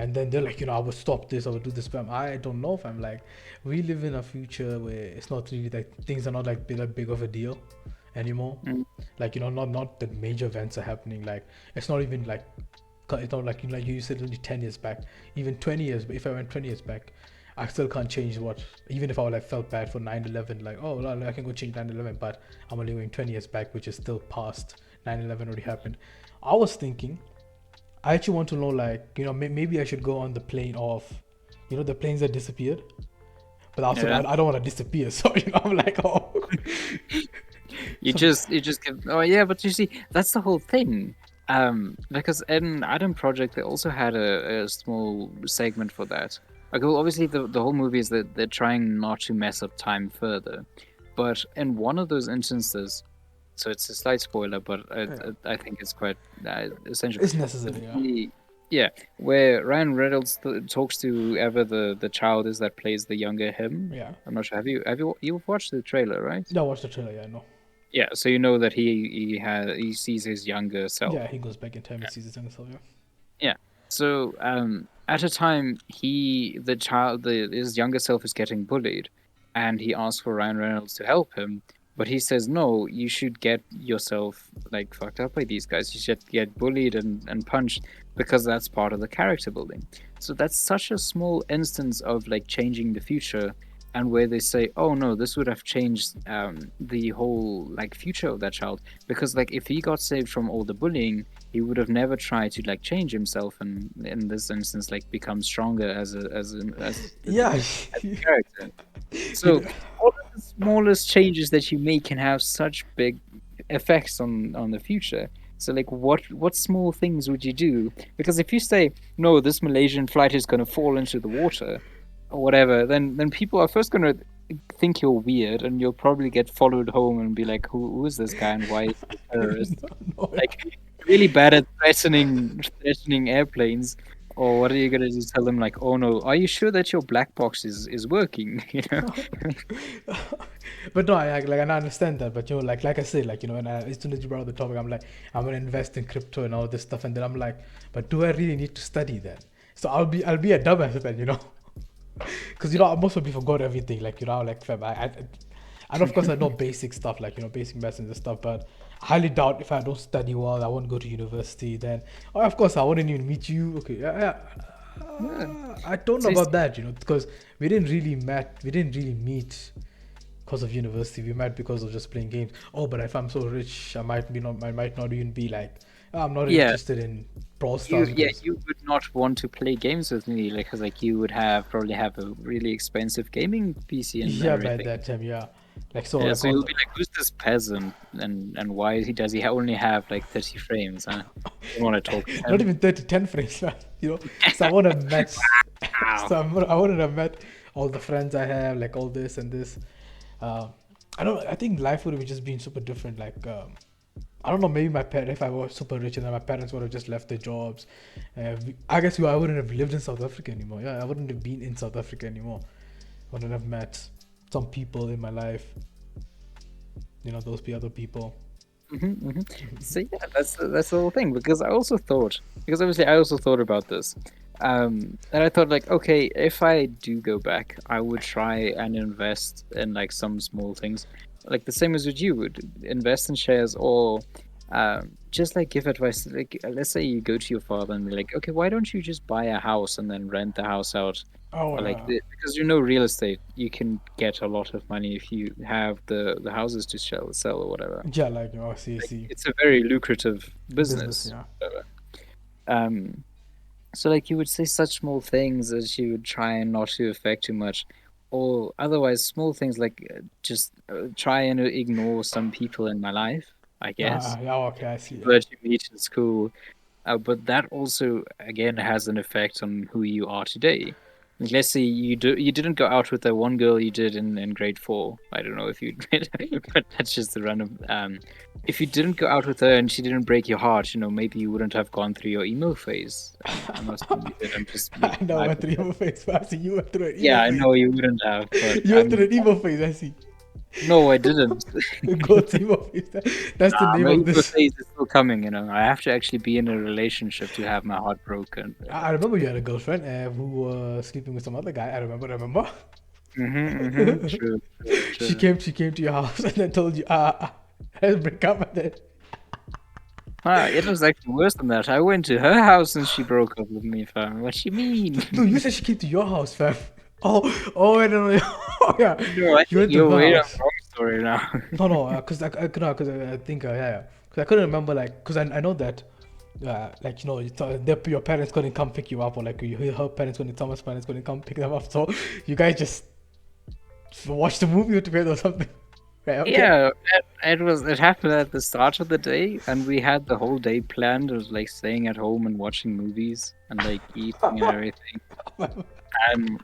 B: and then they're like, you know, I would stop this, I would do this, but I don't know if I'm like, we live in a future where it's not really like things are not like that big of a deal anymore.
A: Mm.
B: Like, you know, not that major events are happening. Like, it's not even like, it's not like, you know, like you said only 10 years back, even 20 years. But if I went 20 years back, I still can't change what, even if I would like felt bad for 9/11, like, oh well, I can go change 9/11, but I'm only going 20 years back, which is still past. 9/11 already happened. I was thinking, I actually want to know, like, you know, maybe I should go on the plane of, you know, the planes that disappeared. But also,
A: Yeah.
B: I don't want to disappear. So, you know, I'm like, oh.
A: You
B: So,
A: just give. Oh yeah, but you see, that's the whole thing. Because in Adam Project they also had a small segment for that. Like, well, obviously the whole movie is that they're trying not to mess up time further, but in one of those instances, so it's a slight spoiler, but
B: Yeah.
A: I think it's quite essential.
B: It's necessary, yeah.
A: Yeah, where Ryan Reynolds talks to whoever the child is that plays the younger him.
B: Yeah.
A: I'm not sure. You've watched the trailer, right?
B: Yeah, watch the trailer, yeah, I know.
A: Yeah, so you know that he sees his younger self.
B: Yeah, he goes back in time and sees his younger self, yeah.
A: Yeah. So at a time his younger self is getting bullied, and he asks for Ryan Reynolds to help him, but he says no, you should get yourself like fucked up by these guys. You should get bullied and punched because that's part of the character building. So that's such a small instance of like changing the future, and where they say, oh no, this would have changed the whole like future of that child, because like if he got saved from all the bullying, he would have never tried to like change himself and in this instance like become stronger
B: Yeah.
A: as a character.
B: You
A: So
B: know,
A: all of the smallest changes that you make can have such big effects on the future. So like what small things would you do? Because if you say no, this Malaysian flight is going to fall into the water or whatever, then people are first going to think you're weird, and you'll probably get followed home and be like, who is this guy and why is he a terrorist?
B: no, no, yeah.
A: Like really bad at threatening airplanes. Or what are you gonna just tell them like, oh no, are you sure that your black box is working? You know?
B: But no, like, and I understand that. But like I said, like and as soon as you brought up the topic, I'm like, I'm gonna invest in crypto and all this stuff, and then I'm like, but do I really need to study that? So I'll be a dumbass then, because I most probably forgot everything. Like like fam, and of course I know basic stuff like basic lessons and stuff, but I highly doubt if I don't study well, I won't go to university. Then, oh, of course I wouldn't even meet you. Okay, yeah.
A: Yeah.
B: I don't know
A: So
B: about that, because we didn't really meet because of university. We met because of just playing games. Oh, but if I'm so rich, I might not even be like, "Oh, I'm not
A: yeah,
B: interested in Brawl Stars because
A: you would not want to play games with me, like, because like you would probably have a really expensive gaming PC and
B: yeah, by
A: everything.
B: that time, yeah, like so
A: Yeah,
B: like
A: so
B: all
A: you'll
B: the,
A: be like, who's this peasant, and why does he only have like 30 frames? Huh? Don't want to talk to
B: not
A: him.
B: even 30 10 frames, man. So I would have met,
A: Wow.
B: I wouldn't have met all the friends I have, like all this and this. Uh, I think life would have just been super different. Like, I don't know, maybe my parents, if I was super rich and then my parents would have just left their jobs. I guess I wouldn't have lived in South Africa anymore. Yeah, I wouldn't have been in South Africa anymore. I wouldn't have met some people in my life. Those be other people.
A: So yeah, that's the whole thing. Because obviously I also thought about this, and I thought like, okay, if I do go back, I would try and invest in like some small things, like the same as what you would invest in shares, or just like give advice. Like let's say you go to your father and be like, okay, why don't you just buy a house and then rent the house out?
B: Oh,
A: Or like
B: yeah.
A: because real estate, you can get a lot of money if you have the houses to sell or whatever.
B: Yeah, like,
A: Like
B: see,
A: it's a very lucrative
B: business,
A: business.
B: yeah.
A: Whatever. Um, so like you would say such small things as you would try and not to affect too much, or otherwise small things like just try and ignore some people in my life. I guess
B: Yeah, okay, I see,
A: people
B: yeah.
A: that you meet in school, but that also again has an effect on who you are today. Like, let's say you didn't go out with that one girl you did in grade 4. I don't know if you did, but that's just the random. If you didn't go out with her and she didn't break your heart, maybe you wouldn't have gone through your emo phase. I'm not saying you did. I'm just
B: I
A: making
B: know,
A: my
B: went through emo phase. I see you went through an emo
A: Yeah, I
B: phase.
A: know you wouldn't have, but
B: You
A: I
B: went through
A: mean,
B: an emo phase, I see.
A: no, I didn't.
B: Go to emo phase. That's the name
A: My
B: of
A: emo
B: this.
A: phase is still coming. I have to actually be in a relationship to have my heart broken.
B: I remember you had a girlfriend who was sleeping with some other guy. I remember.
A: True, true,
B: She
A: true.
B: came to your house and then told you, let's break up and then
A: It was actually worse than that. I went to her house and she broke up with me, fam. What you mean?
B: no, you said she came to your house, fam. Oh, I don't know. Oh, yeah.
A: No, I
B: You
A: think
B: went to
A: you're
B: her
A: way on
B: house.
A: the wrong story now.
B: No, because I think, yeah. Because I couldn't remember, like, because I know that, like, your parents couldn't come pick you up, or like, her parents couldn't, Thomas' parents couldn't come pick them up. So you guys just watched the movie together or something. Right, okay.
A: Yeah, it happened at the start of the day, and we had the whole day planned of like staying at home and watching movies and like eating and everything.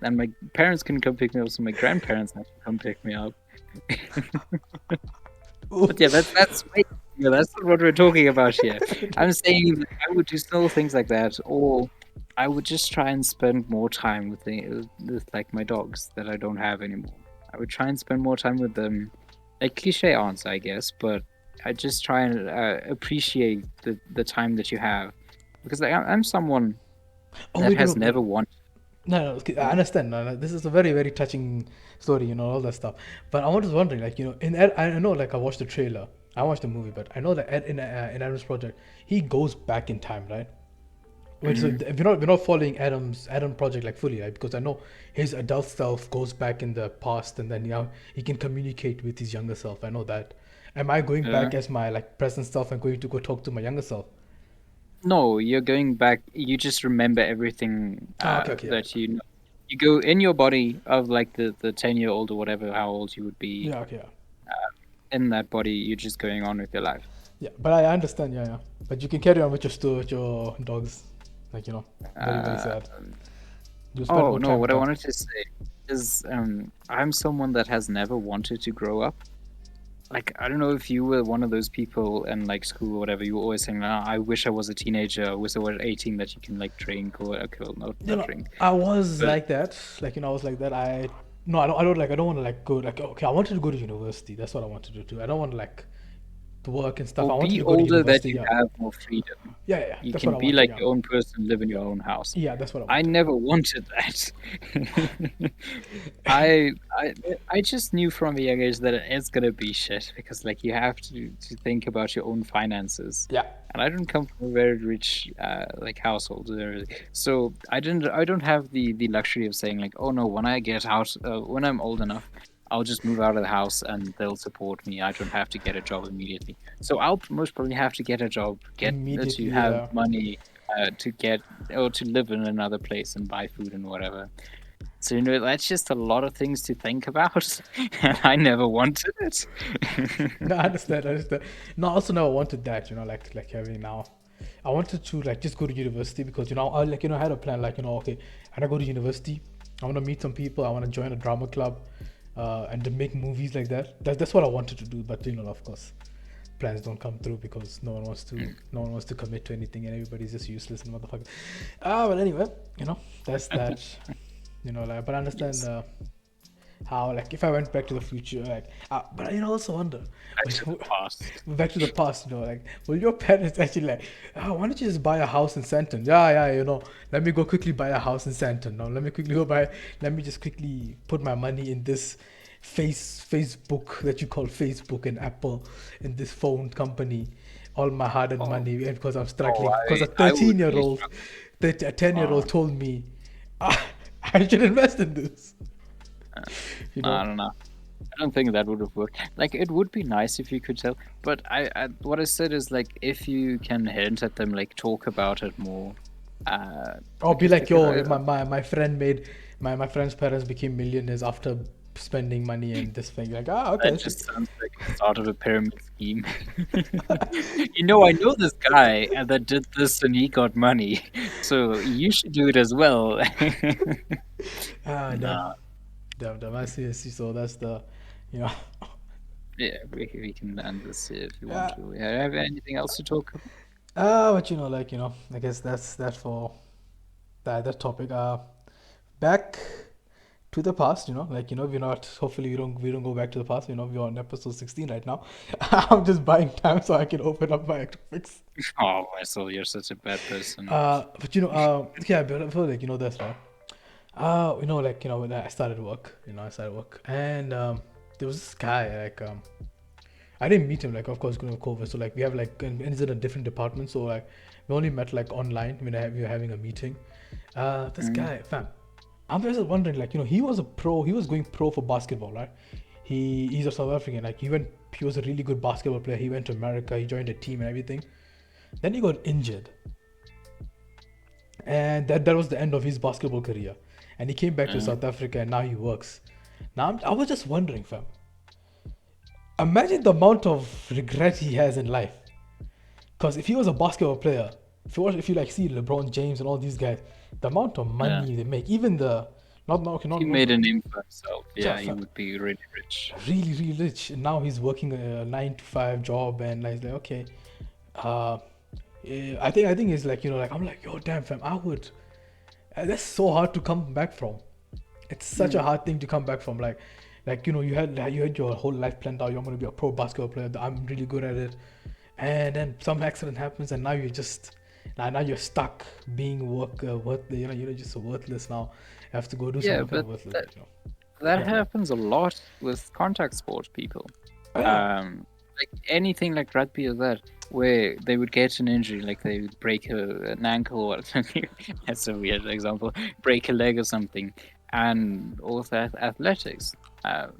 A: And my parents couldn't come pick me up, so my grandparents had to come pick me up. But yeah, that's way, yeah, that's not what we're talking about here. I'm saying that I would do still things like that, or I would just try and spend more time with like my dogs that I don't have anymore. I would try and spend more time with them. A cliche answer, I guess, but I just try and appreciate the time that you have, because like I'm someone
B: Oh
A: that
B: wait,
A: has
B: no, no,
A: never wanted.
B: no, no, okay, I
A: Yeah.
B: understand. No, no, this is a very, very touching story, all that stuff. But I was wondering, like, I know, like, I watched the trailer, I watched the movie, but I know that in Adam's project, he goes back in time, right? Wait, so
A: Mhm.
B: we're not following Adam project like fully, right? Because I know his adult self goes back in the past, and then he can communicate with his younger self. I know that. Am I going
A: Yeah.
B: back as my like present self and going to go talk to my younger self?
A: No, you're going back. You just remember everything
B: Ah, okay, okay, yeah,
A: that you know. You go in your body of like the 10-year-old or whatever, how old you would be.
B: yeah, okay, yeah,
A: In that body, you're just going on with your life.
B: yeah. But I understand, yeah, yeah. But you can carry on with with your dogs, like very, very
A: Uh,
B: sad. You spend
A: oh
B: more
A: no,
B: time with
A: what I
B: them.
A: wanted to say is, I'm someone that has never wanted to grow up. Like, I don't know if you were one of those people in like school or whatever. You were always saying, "I wish I was a teenager. I wish I was 18 that you can like drink or okay, well, not drink,
B: I was
A: but
B: like that. Like, I was like that. I no, I don't want to like go like okay. I wanted to go to university. That's what I wanted to do. I don't want to like to work and stuff.
A: or
B: I wanted
A: be
B: to go to
A: older that
B: university.
A: you
B: Yeah,
A: have more freedom.
B: yeah, yeah, yeah.
A: You
B: That's what
A: can
B: I
A: be
B: wanted.
A: like
B: Yeah,
A: your own person, live in your own house.
B: yeah, that's what I
A: I
B: wanted.
A: never wanted that. I I I just knew from a young age that it's gonna be shit because like you have to think about your own finances.
B: Yeah,
A: And I don't come from a very rich like household or everything. So I don't have the luxury of saying like, oh no, when I get out when I'm old enough, I'll just move out of the house and they'll support me. I don't have to get a job immediately. So I'll most probably have to get a job, get to
B: immediately.
A: have
B: Yeah.
A: money to get or to live in another place and buy food and whatever. So that's just a lot of things to think about, and I never wanted it.
B: No, I understand. I understand. No, I also never wanted that. Like having now. I wanted to like just go to university because I like I had a plan like okay, and I go to university. I want to meet some people. I want to join a drama club, and to make movies like that. That's what I wanted to do. But of course, plans don't come through because no one wants to commit to anything, and everybody's just useless and motherfucker. But anyway, that's that. Like, but I understand.
A: Yes,
B: How like if I went back to the future, like, but I also wonder,
A: back to the past.
B: back to the past, like, will your parents actually like, why don't you just buy a house in Santon? Yeah, yeah, let me go quickly buy a house in Santon. No, let me just quickly put my money in this Facebook that you call Facebook and Apple in this phone company, all my hard-earned
A: Oh,
B: money, and because I'm
A: oh,
B: struggling, because a
A: I would
B: 13-year
A: really
B: old,
A: struggle.
B: that a 10-year-old
A: Uh,
B: told me, I should invest in this,
A: uh,
B: you
A: no,
B: know.
A: I don't know. I don't think that would have worked. Like, it would be nice if you could tell, but what I said is like, if you can hint at them, like, talk about it more, uh,
B: Or be
A: because
B: like,
A: because
B: yo, my friend made my friend's parents became millionaires after spending money and this thing. Like, okay,
A: that
B: see.
A: just sounds like the start of a pyramid scheme. I know this guy and that did this and he got money, so you should do it as well.
B: Damn,
A: No,
B: damn. I see. So that's you know,
A: yeah, we can end this here if you want
B: yeah.
A: to. Have anything else to talk about?
B: But I guess that's that for that topic. Back to the past, like we're not. Hopefully, we don't go back to the past. We're on episode 16 right now. I'm just buying time so I can open up my topics.
A: Oh, Marcel, you're such a bad person.
B: But yeah, but I feel like that's right. Like when I started work, and there was this guy like I didn't meet him like of course because of COVID. So like we have like and he's in a different department. So like we only met like online when we were having a meeting. This
A: Mm.
B: guy, fam, I'm just wondering like he was a pro. He was going pro for basketball, right? He's a South African. Like he was a really good basketball player. He went to America. He joined a team and everything. Then he got injured, and that was the end of his basketball career. And he came back to
A: Uh,
B: South Africa, and now he works. Now I was just wondering, fam. Imagine the amount of regret he has in life. Because if he was a basketball player, if you like see LeBron James and all these guys, the amount of
A: yeah.
B: money they make, even the Not okay,
A: If he
B: not
A: made a name for himself,
B: yeah,
A: yeah, he would be really rich.
B: really rich. And now he's working a 9 to 5 job, and like, okay, uh, I think it's like, like, I'm like, yo, damn fam, I would. That's so hard to come back from. It's such a
A: Mm.
B: hard thing to come back from. Like you had your whole life planned out. You're gonna be a pro basketball player. I'm really good at it, and then some accident happens, and now you're just now you're stuck being worth. You're just worthless now. You have to go do
A: Yeah,
B: something kind
A: but
B: of worthless.
A: that,
B: But
A: that
B: yeah,
A: happens a lot with contact sport people.
B: oh, yeah,
A: Like anything like rugby or that, where they would get an injury, like they would break an ankle or something. That's a weird example. Break a leg or something, and all of that athletics,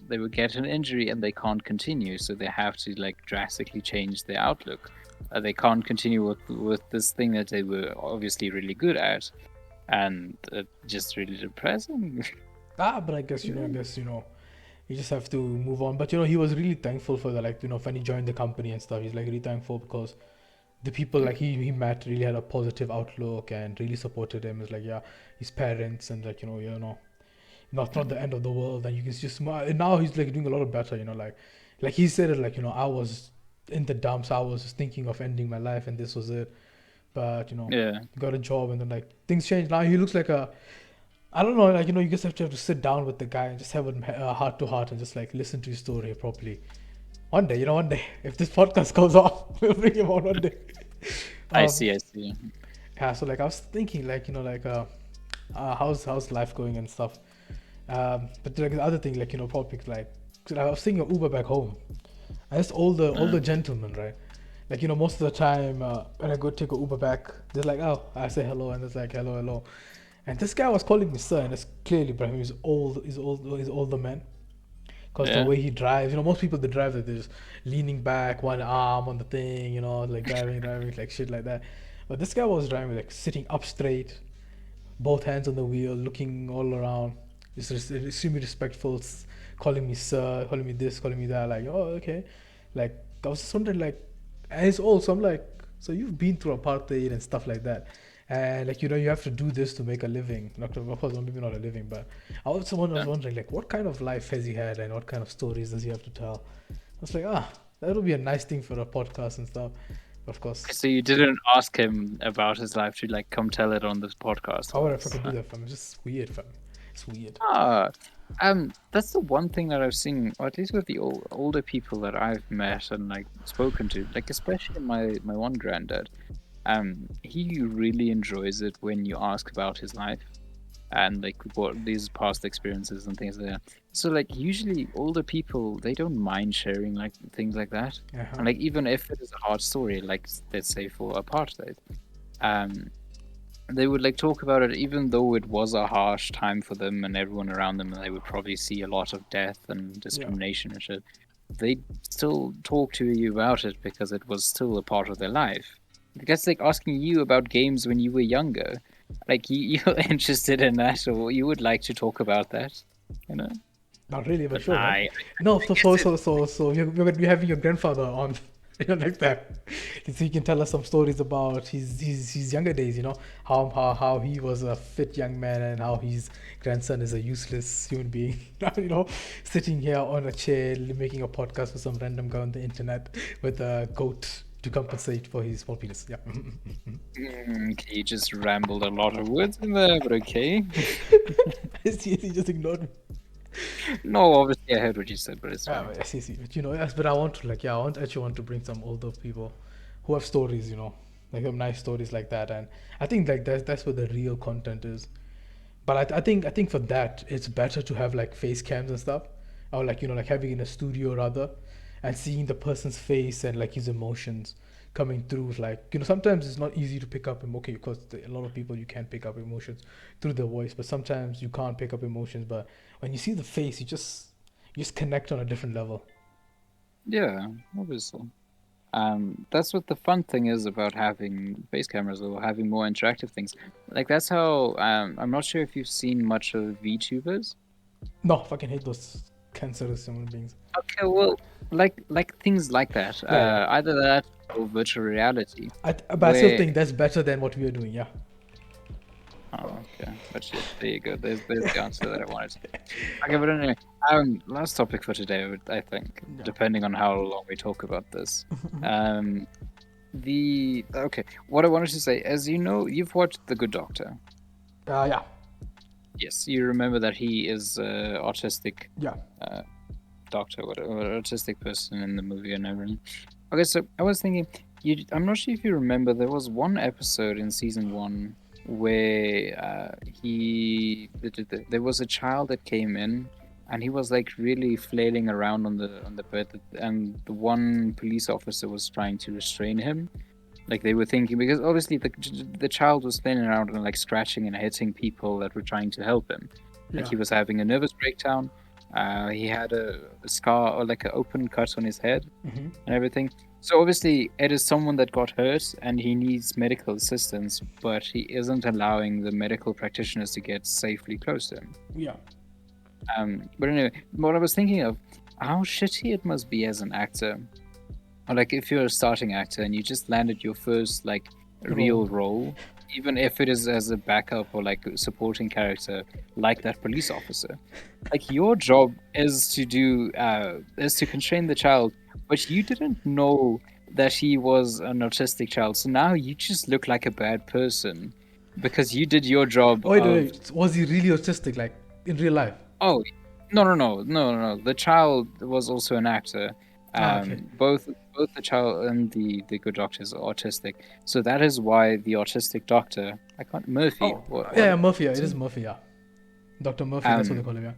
A: they would get an injury and they can't continue, so they have to like drastically change their outlook. They can't continue with this thing that they were obviously really good at, and just really depressing.
B: but I guess you just have to move on. But he was really thankful for the, like, when he joined the company and stuff. He's like really thankful because the people like he met really had a positive outlook and really supported him. It's like, yeah, his parents, and like, not the end of the world, and you can just and now he's like doing a lot of better. Like he said it, like, I was in the dumps. I was just thinking of ending my life, and this was it. But
A: Yeah.
B: got a job, and then like things changed. Now he looks like a, I don't know, like, you just have to sit down with the guy and just have a heart to heart and just like listen to his story properly. One day, if this podcast goes off, we'll bring him on one day.
A: I
B: Um,
A: see, I see.
B: yeah, so like I was thinking, like, like, how's life going and stuff. But like the other thing, like, probably like, 'cause I was thinking of Uber back home, and it's older
A: Uh,
B: gentlemen, right? Like, most of the time, when I go take a Uber back, they're like, oh, I say hello, and it's like, hello, hello. And this guy was calling me sir, and it's clearly, bro, he's older man. Because the
A: yeah,
B: way he drives, most people they drive that they're just leaning back, one arm on the thing, like driving, like shit like that. But this guy was driving like sitting up straight, both hands on the wheel, looking all around. Just extremely respectful, calling me sir, calling me this, calling me that. Like, oh, okay. Like, I was just wondering, like, and it's old, so I'm like, so you've been through apartheid and stuff like that, and like, you have to do this to make a living. Not of course, maybe not a living, but I was
A: yeah.
B: wondering, like, what kind of life has he had, and what kind of stories does he have to tell? I was like, that would be a nice thing for a podcast and stuff. Of course,
A: So you didn't ask him about his life to like come tell it on this podcast
B: how would I
A: once.
B: fucking do that, fam? It's just weird, fam. It's weird.
A: Ah, that's the one thing that I've seen, or at least with the older people that I've met and like spoken to, like especially my one granddad. He really enjoys it when you ask about his life and like what these past experiences and things like that. So like usually older people they don't mind sharing like things like that,
B: Uh-huh.
A: and like even if it is a hard story, like let's say for apartheid, um, they would like talk about it even though it was a harsh time for them and everyone around them, and they would probably see a lot of death and
B: Yeah.
A: discrimination and shit. They still talk to you about it because it was still a part of their life. Because like asking you about games when you were younger, like you're interested in that, or you would like to talk about that, you know.
B: Not really, but
A: But
B: sure, man.
A: I
B: No, so
A: guess
B: so
A: it.
B: so so so you're gonna be having your grandfather on, like that, so he can tell us some stories about his younger days. How he was a fit young man, and how his grandson is a useless human being. Sitting here on a chair making a podcast with some random guy on the internet with a goat to compensate for his small penis. Yeah.
A: Okay, you just rambled a lot of words in there, but okay.
B: He just ignored me.
A: No, obviously I heard what you said, but it's fine.
B: But yes, yes, yes. But yes, but I want to, like, yeah, actually want to bring some older people who have stories, like have nice stories like that, and I think like that's where the real content is. But I think for that it's better to have like face cams and stuff, or like like having in a studio rather, and seeing the person's face and like his emotions coming through. Like, sometimes it's not easy to pick up okay, because a lot of people you can pick up emotions through the voice, but sometimes you can't pick up emotions. But when you see the face, you just connect on a different level.
A: Yeah, obviously. That's what the fun thing is about having face cameras or having more interactive things. Like that's how I'm not sure if you've seen much of VTubers.
B: No, I fucking hate those cancerous human beings.
A: Okay, well, like things like that.
B: Yeah, yeah.
A: Either that or virtual reality,
B: But I still
A: where
B: think that's better than what we are doing. Yeah.
A: Oh, okay. But shit, there you go. There's the answer that I wanted. Okay, but anyway, last topic for today, I think,
B: Yeah.
A: depending on how long we talk about this. Um, what I wanted to say, as you know, you've watched The Good Doctor.
B: Yeah.
A: Yes, you remember that he is autistic
B: Yeah.
A: doctor, whatever, autistic person in the movie and everything. Okay, so I was thinking, I'm not sure if you remember, there was one episode in season one where there was a child that came in, and he was like really flailing around on the bed, and the one police officer was trying to restrain him. Like they were thinking, because obviously the child was flailing around and like scratching and hitting people that were trying to help him. Like
B: Yeah.
A: he was having a nervous breakdown. He had a scar or like an open cut on his head
B: Mm-hmm.
A: and everything. So obviously, it is someone that got hurt and he needs medical assistance, but he isn't allowing the medical practitioners to get safely close to him.
B: Yeah.
A: But anyway, what I was thinking of, how shitty it must be as an actor, or like if you're a starting actor and you just landed your first like real role, even if it is as a backup or like a supporting character, like that police officer. Like your job is to constrain the child, but you didn't know that he was an autistic child. So now you just look like a bad person because you did your job
B: Oh, wait,
A: of.
B: wait. Was he really autistic, like in real life?
A: Oh, no. The child was also an actor.
B: Ah, okay.
A: Both the child and the good doctors are autistic. So that is why the autistic doctor, I can't Murphy.
B: Oh,
A: What
B: yeah, Murphy. Yeah,
A: is
B: it is
A: he?
B: Murphy. Yeah, Dr. Murphy. That's what they
A: Um,
B: call him. Yeah.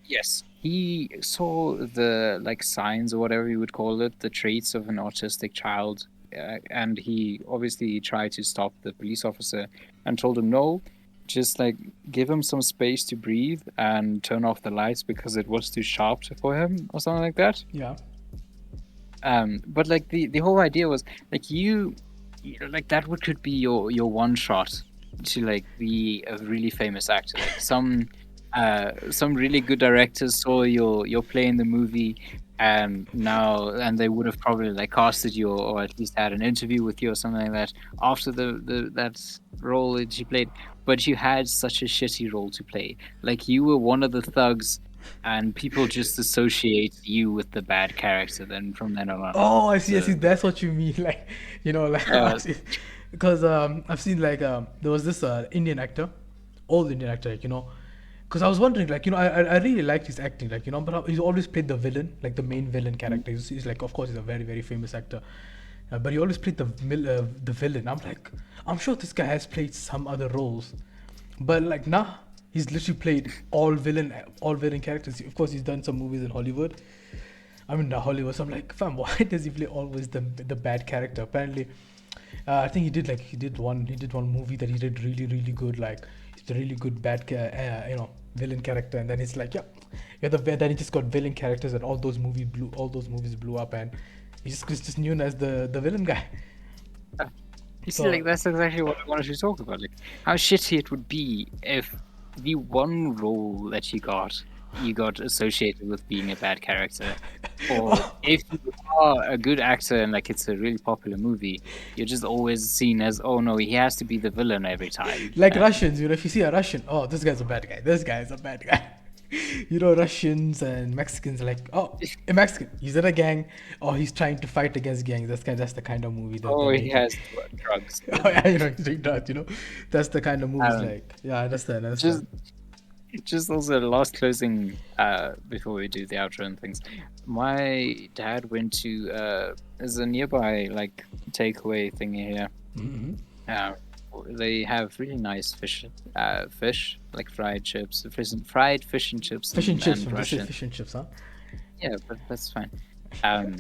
A: yes, he saw the like signs or whatever you would call it, the traits of an autistic child, and he obviously tried to stop the police officer and told him no, just like give him some space to breathe and turn off the lights because it was too sharp for him or something like that.
B: Yeah.
A: But like the whole idea was like like that would could be your one shot to like be a really famous actor. Like some really good directors saw your play in the movie, and they would have probably like casted you or at least had an interview with you or something like that after the that role that you played. But you had such a shitty role to play. Like you were one of the thugs, and people just associate you with the bad character then from then on.
B: Oh, I see. I see.
A: So
B: That's what you mean. Like, like
A: uh,
B: because I've seen like there was this Indian actor, old Indian actor, like because I was wondering, like I really liked his acting, like but he's always played the villain, like the main villain character. He's like, of course, he's a very very famous actor, but he always played the villain. I'm like, I'm sure this guy has played some other roles, but like nah, he's literally played all villain characters. Of course, he's done some movies in Hollywood. I mean, Hollywood. So I'm like, fam, why does he play always the bad character? Apparently, I think he did one movie that he did really really good. Like, it's a really good villain character, and then it's like, yeah, then he just got villain characters, and all those movies blew up, and he's just known as the villain guy.
A: you see, like
B: So
A: that's exactly what I wanted to talk about. Like how shitty it would be if the one role that you got associated with being a bad character, or if you are a good actor and like it's a really popular movie, you're just always seen as, oh no, he has to be the villain every time.
B: like Russians, if you see a Russian, oh, this guy's a bad guy. This guy is a bad guy. Russians and Mexicans are like, oh, a Mexican, he's in a gang, or he's trying to fight against gangs. That's the kind of movie that
A: Oh,
B: they're
A: he
B: making.
A: has drugs.
B: Oh yeah, he's doing that. That's the kind of movies
A: Um,
B: like. Yeah, I understand. I
A: just
B: understand.
A: just also the last closing before we do the outro and things. My dad went to there's a nearby like takeaway thing here.
B: Mm-hmm.
A: Uh, they have really nice fish like fried chips, fried fish and chips
B: Fish and chips,
A: and
B: man. They say
A: Russian.
B: fish and chips, huh?
A: Yeah, but that's fine. Um,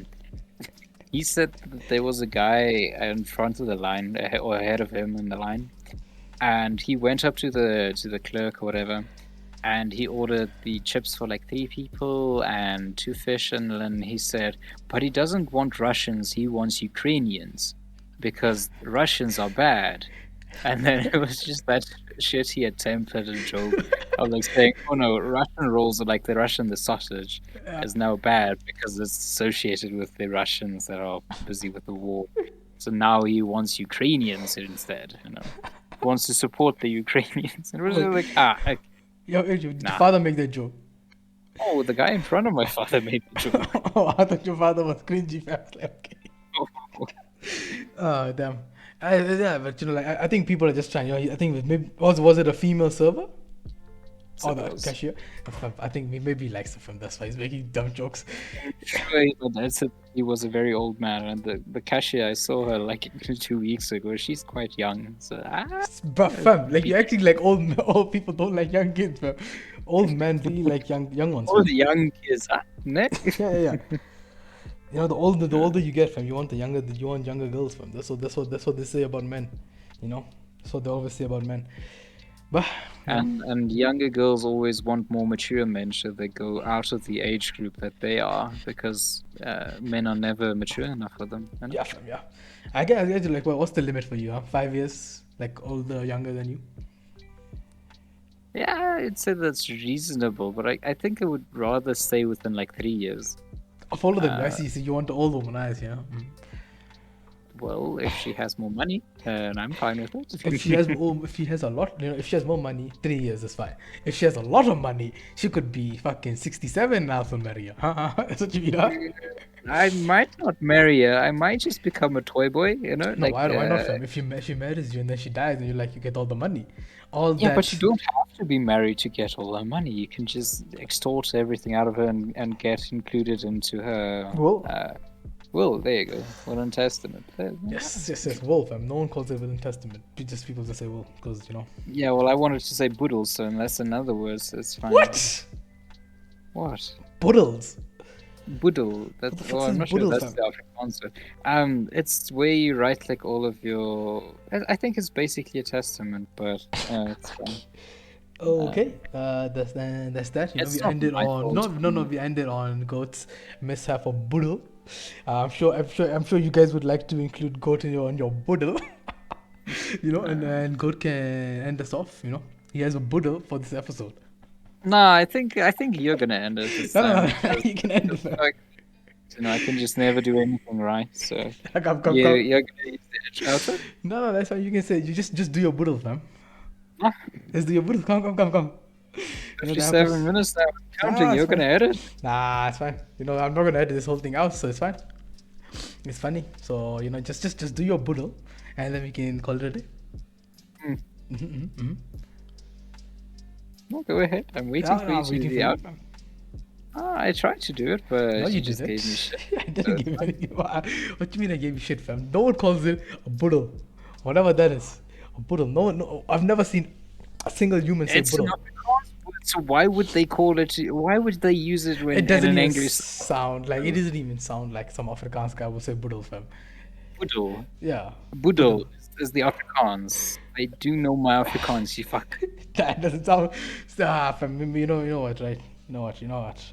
A: he said that there was a guy in front of the line or ahead of him in the line, and he went up to the clerk or whatever, and he ordered the chips for like 3 people and 2 fish, and then he said, but he doesn't want Russians, he wants Ukrainians because Russians are bad. And then it was just that shitty attempt at a joke of like saying, oh no, Russian rolls are like the sausage
B: Yeah.
A: is now bad because it's associated with the Russians that are busy with the war. So now he wants Ukrainians instead. wants to support the Ukrainians. And it was
B: Oh,
A: just like, okay,
B: yo, did your
A: nah.
B: father make that joke?
A: Oh, the guy in front of my father made the joke.
B: Oh, I thought your father was cringy. Fam. Like, okay. Oh, damn. Yeah, but like, I think people are just trying. I think maybe was it a female server?
A: So
B: Oh,
A: it
B: the
A: was.
B: cashier. I think maybe he likes the film. That's why he's making dumb jokes.
A: Sure, but I said he was a very old man, and the cashier I saw her like 2 weeks ago. She's quite young, so
B: But fam, like you're acting like old people don't like young kids, fam. Old men really like young ones,
A: all
B: fam.
A: the young kids, ne?
B: Yeah. You know, the older you get, fam, you want younger girls, fam. That's what they say about men. You know, that's what they always say about men. But you know,
A: And younger girls always want more mature men, so they go out of the age group that they are because men are never mature enough for them. You know?
B: yeah, fam, yeah. I guess like, what's the limit for you? Huh? 5 years, like older, younger than you.
A: Yeah, I'd say that's reasonable, but I think I would rather stay within like 3 years.
B: Of older than you, I
A: Uh,
B: see. So you want the old woman, I see. Yeah.
A: well, if she has more money, then I'm fine with
B: If she has
A: it.
B: if she has a lot, if she has more money, 3 years is fine. If she has a lot of money, she could be fucking 67 now for Maria. That's what you mean, huh?
A: I might not marry her. I might just become a toy boy, you know?
B: No, why not, fam? If she marries you and then she dies and you get all the money, all
A: Yeah, but you
B: that.
A: don't have to be married to get all her money. You can just extort everything out of her and get included into her
B: Well,
A: will. There you go. Will and testament.
B: yes. Will, fam. No one calls it will in testament. People just say will because
A: Yeah, well, I wanted to say boodle, so unless another word, so it's fine.
B: What?
A: What?
B: Boodles.
A: Boodle.
B: What the
A: That's
B: fuck
A: I'm
B: is
A: not sure
B: boodle,
A: that's
B: fam?
A: the Afrikaans word. It's where you write like all of your. I think it's basically a testament, but it's fine.
B: Okay, that's that.
A: It's
B: We
A: not
B: ended
A: my
B: on
A: fault.
B: no. We ended on goat's mishap of boodle. I'm sure you guys would like to include goat in your boodle. And goat can end us off. He has a boodle for this episode.
A: No, I think you're gonna end it this
B: No,
A: time because
B: you can end
A: the
B: it.
A: fact, I can just never do anything right. So
B: Come.
A: you're gonna use the edge outer.
B: No, that's fine. You can say you just do your boodle, fam.
A: Ah,
B: Let's do your boodle. Come. The
A: 57
B: episode.
A: minutes now. Counting.
B: Nah, it's
A: You're
B: fine.
A: gonna edit.
B: Nah, it's fine. I'm not gonna edit this whole thing out, so it's fine. It's funny. So just do your boodle, and then we can call it a day.
A: Hmm.
B: Mm-hmm.
A: No, go ahead. I'm waiting
B: Yeah,
A: for you
B: I'm
A: to do
B: waiting
A: the
B: for you.
A: out. I tried to do it,
B: No,
A: but
B: you
A: you just gave me
B: didn't.
A: shit.
B: I didn't give you any. What do you mean I gave you shit, fam? No one calls it a boodle, whatever that is. A boodle. No. I've never seen a single human say
A: It's an
B: boodle.
A: Afrikaans word, so why would they call it? Why would they use it
B: It
A: when in
B: doesn't
A: an
B: even
A: English
B: sound like it doesn't even sound like some Afrikaans guy would say boodle, fam.
A: boodle?
B: Yeah,
A: Boodle
B: boodle.
A: is the Afrikaans. I do know my Afrikaans. You fuck.
B: That doesn't sound. Fam. You know what, right? You know what?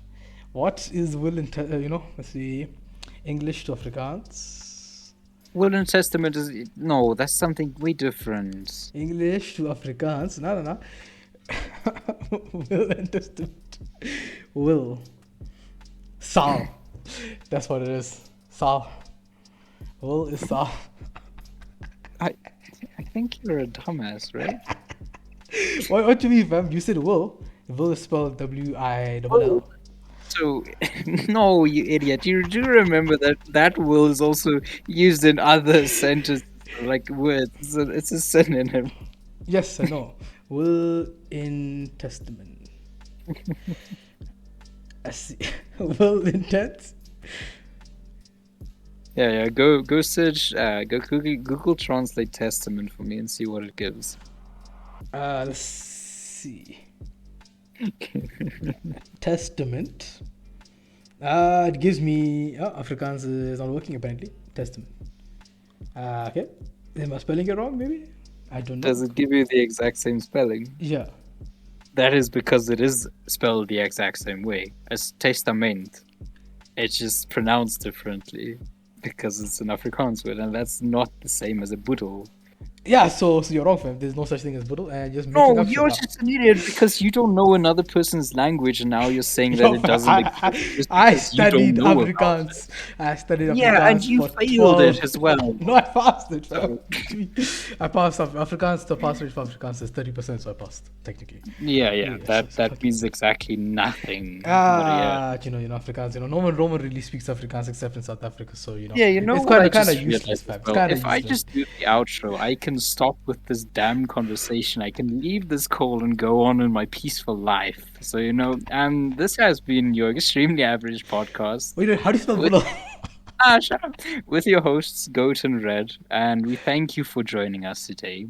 B: What is will in let's see, English to Afrikaans.
A: Will and Testament is no. That's something way different.
B: English to Afrikaans. No. Will and testament. Will. Sal. That's what it is. Sal. Will is Sal.
A: I I think you're a dumbass, right?
B: What do you mean, fam? You said will. Will is spelled WILL.
A: So, no, you idiot. You do remember that will is also used in other sentences, like words. It's a synonym.
B: Yes, I know. Will in testament. I see. Will in tense.
A: Yeah. Go search. Go Google Translate Testament for me and see what it gives.
B: Let's see. Testament. It gives me. Oh, Afrikaans is not working apparently. Testament. Okay. Am I spelling it wrong? Maybe. I don't know.
A: Does it give you the exact same spelling?
B: Yeah.
A: That is because it is spelled the exact same way as testament. It's just pronounced differently because it's an Afrikaans word, and that's not the same as a boodle.
B: Yeah, so you're wrong, fam. There's no such thing as Buddle, and you're just making
A: No,
B: up shit
A: you're
B: now.
A: just an idiot because you don't know another person's language, and now you're saying that
B: Yo,
A: it doesn't exist just
B: I
A: because you don't
B: studied
A: know about it.
B: Afrikaans. I studied
A: Yeah, and
B: Afrikaans
A: you
B: for
A: failed it
B: 12.
A: as well.
B: No, I passed it, fam.
A: So
B: What do you mean? I passed Afrikaans. The pass rate for Afrikaans is 30%, so I passed technically.
A: yeah,
B: Yeah, so,
A: that
B: so
A: that
B: fuck it.
A: means exactly nothing. But yeah.
B: Afrikaans. No one really speaks Afrikaans except in South Africa. So
A: Yeah, you know
B: it's
A: what
B: kind
A: I
B: of kind of
A: just
B: useless,
A: realized as
B: fam. It's
A: well?
B: kind of
A: If I
B: useless.
A: just do the outro, I can stop with this damn conversation. I can leave this call and go on in my peaceful life. So, this has been your extremely average podcast
B: Wait, how do you spell
A: with
B: Bulo?
A: shut up, with your hosts Goat and Red, and we thank you for joining us today.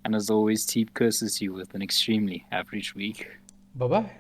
A: And as always, Teap curses you with an extremely average week.
B: Bye bye.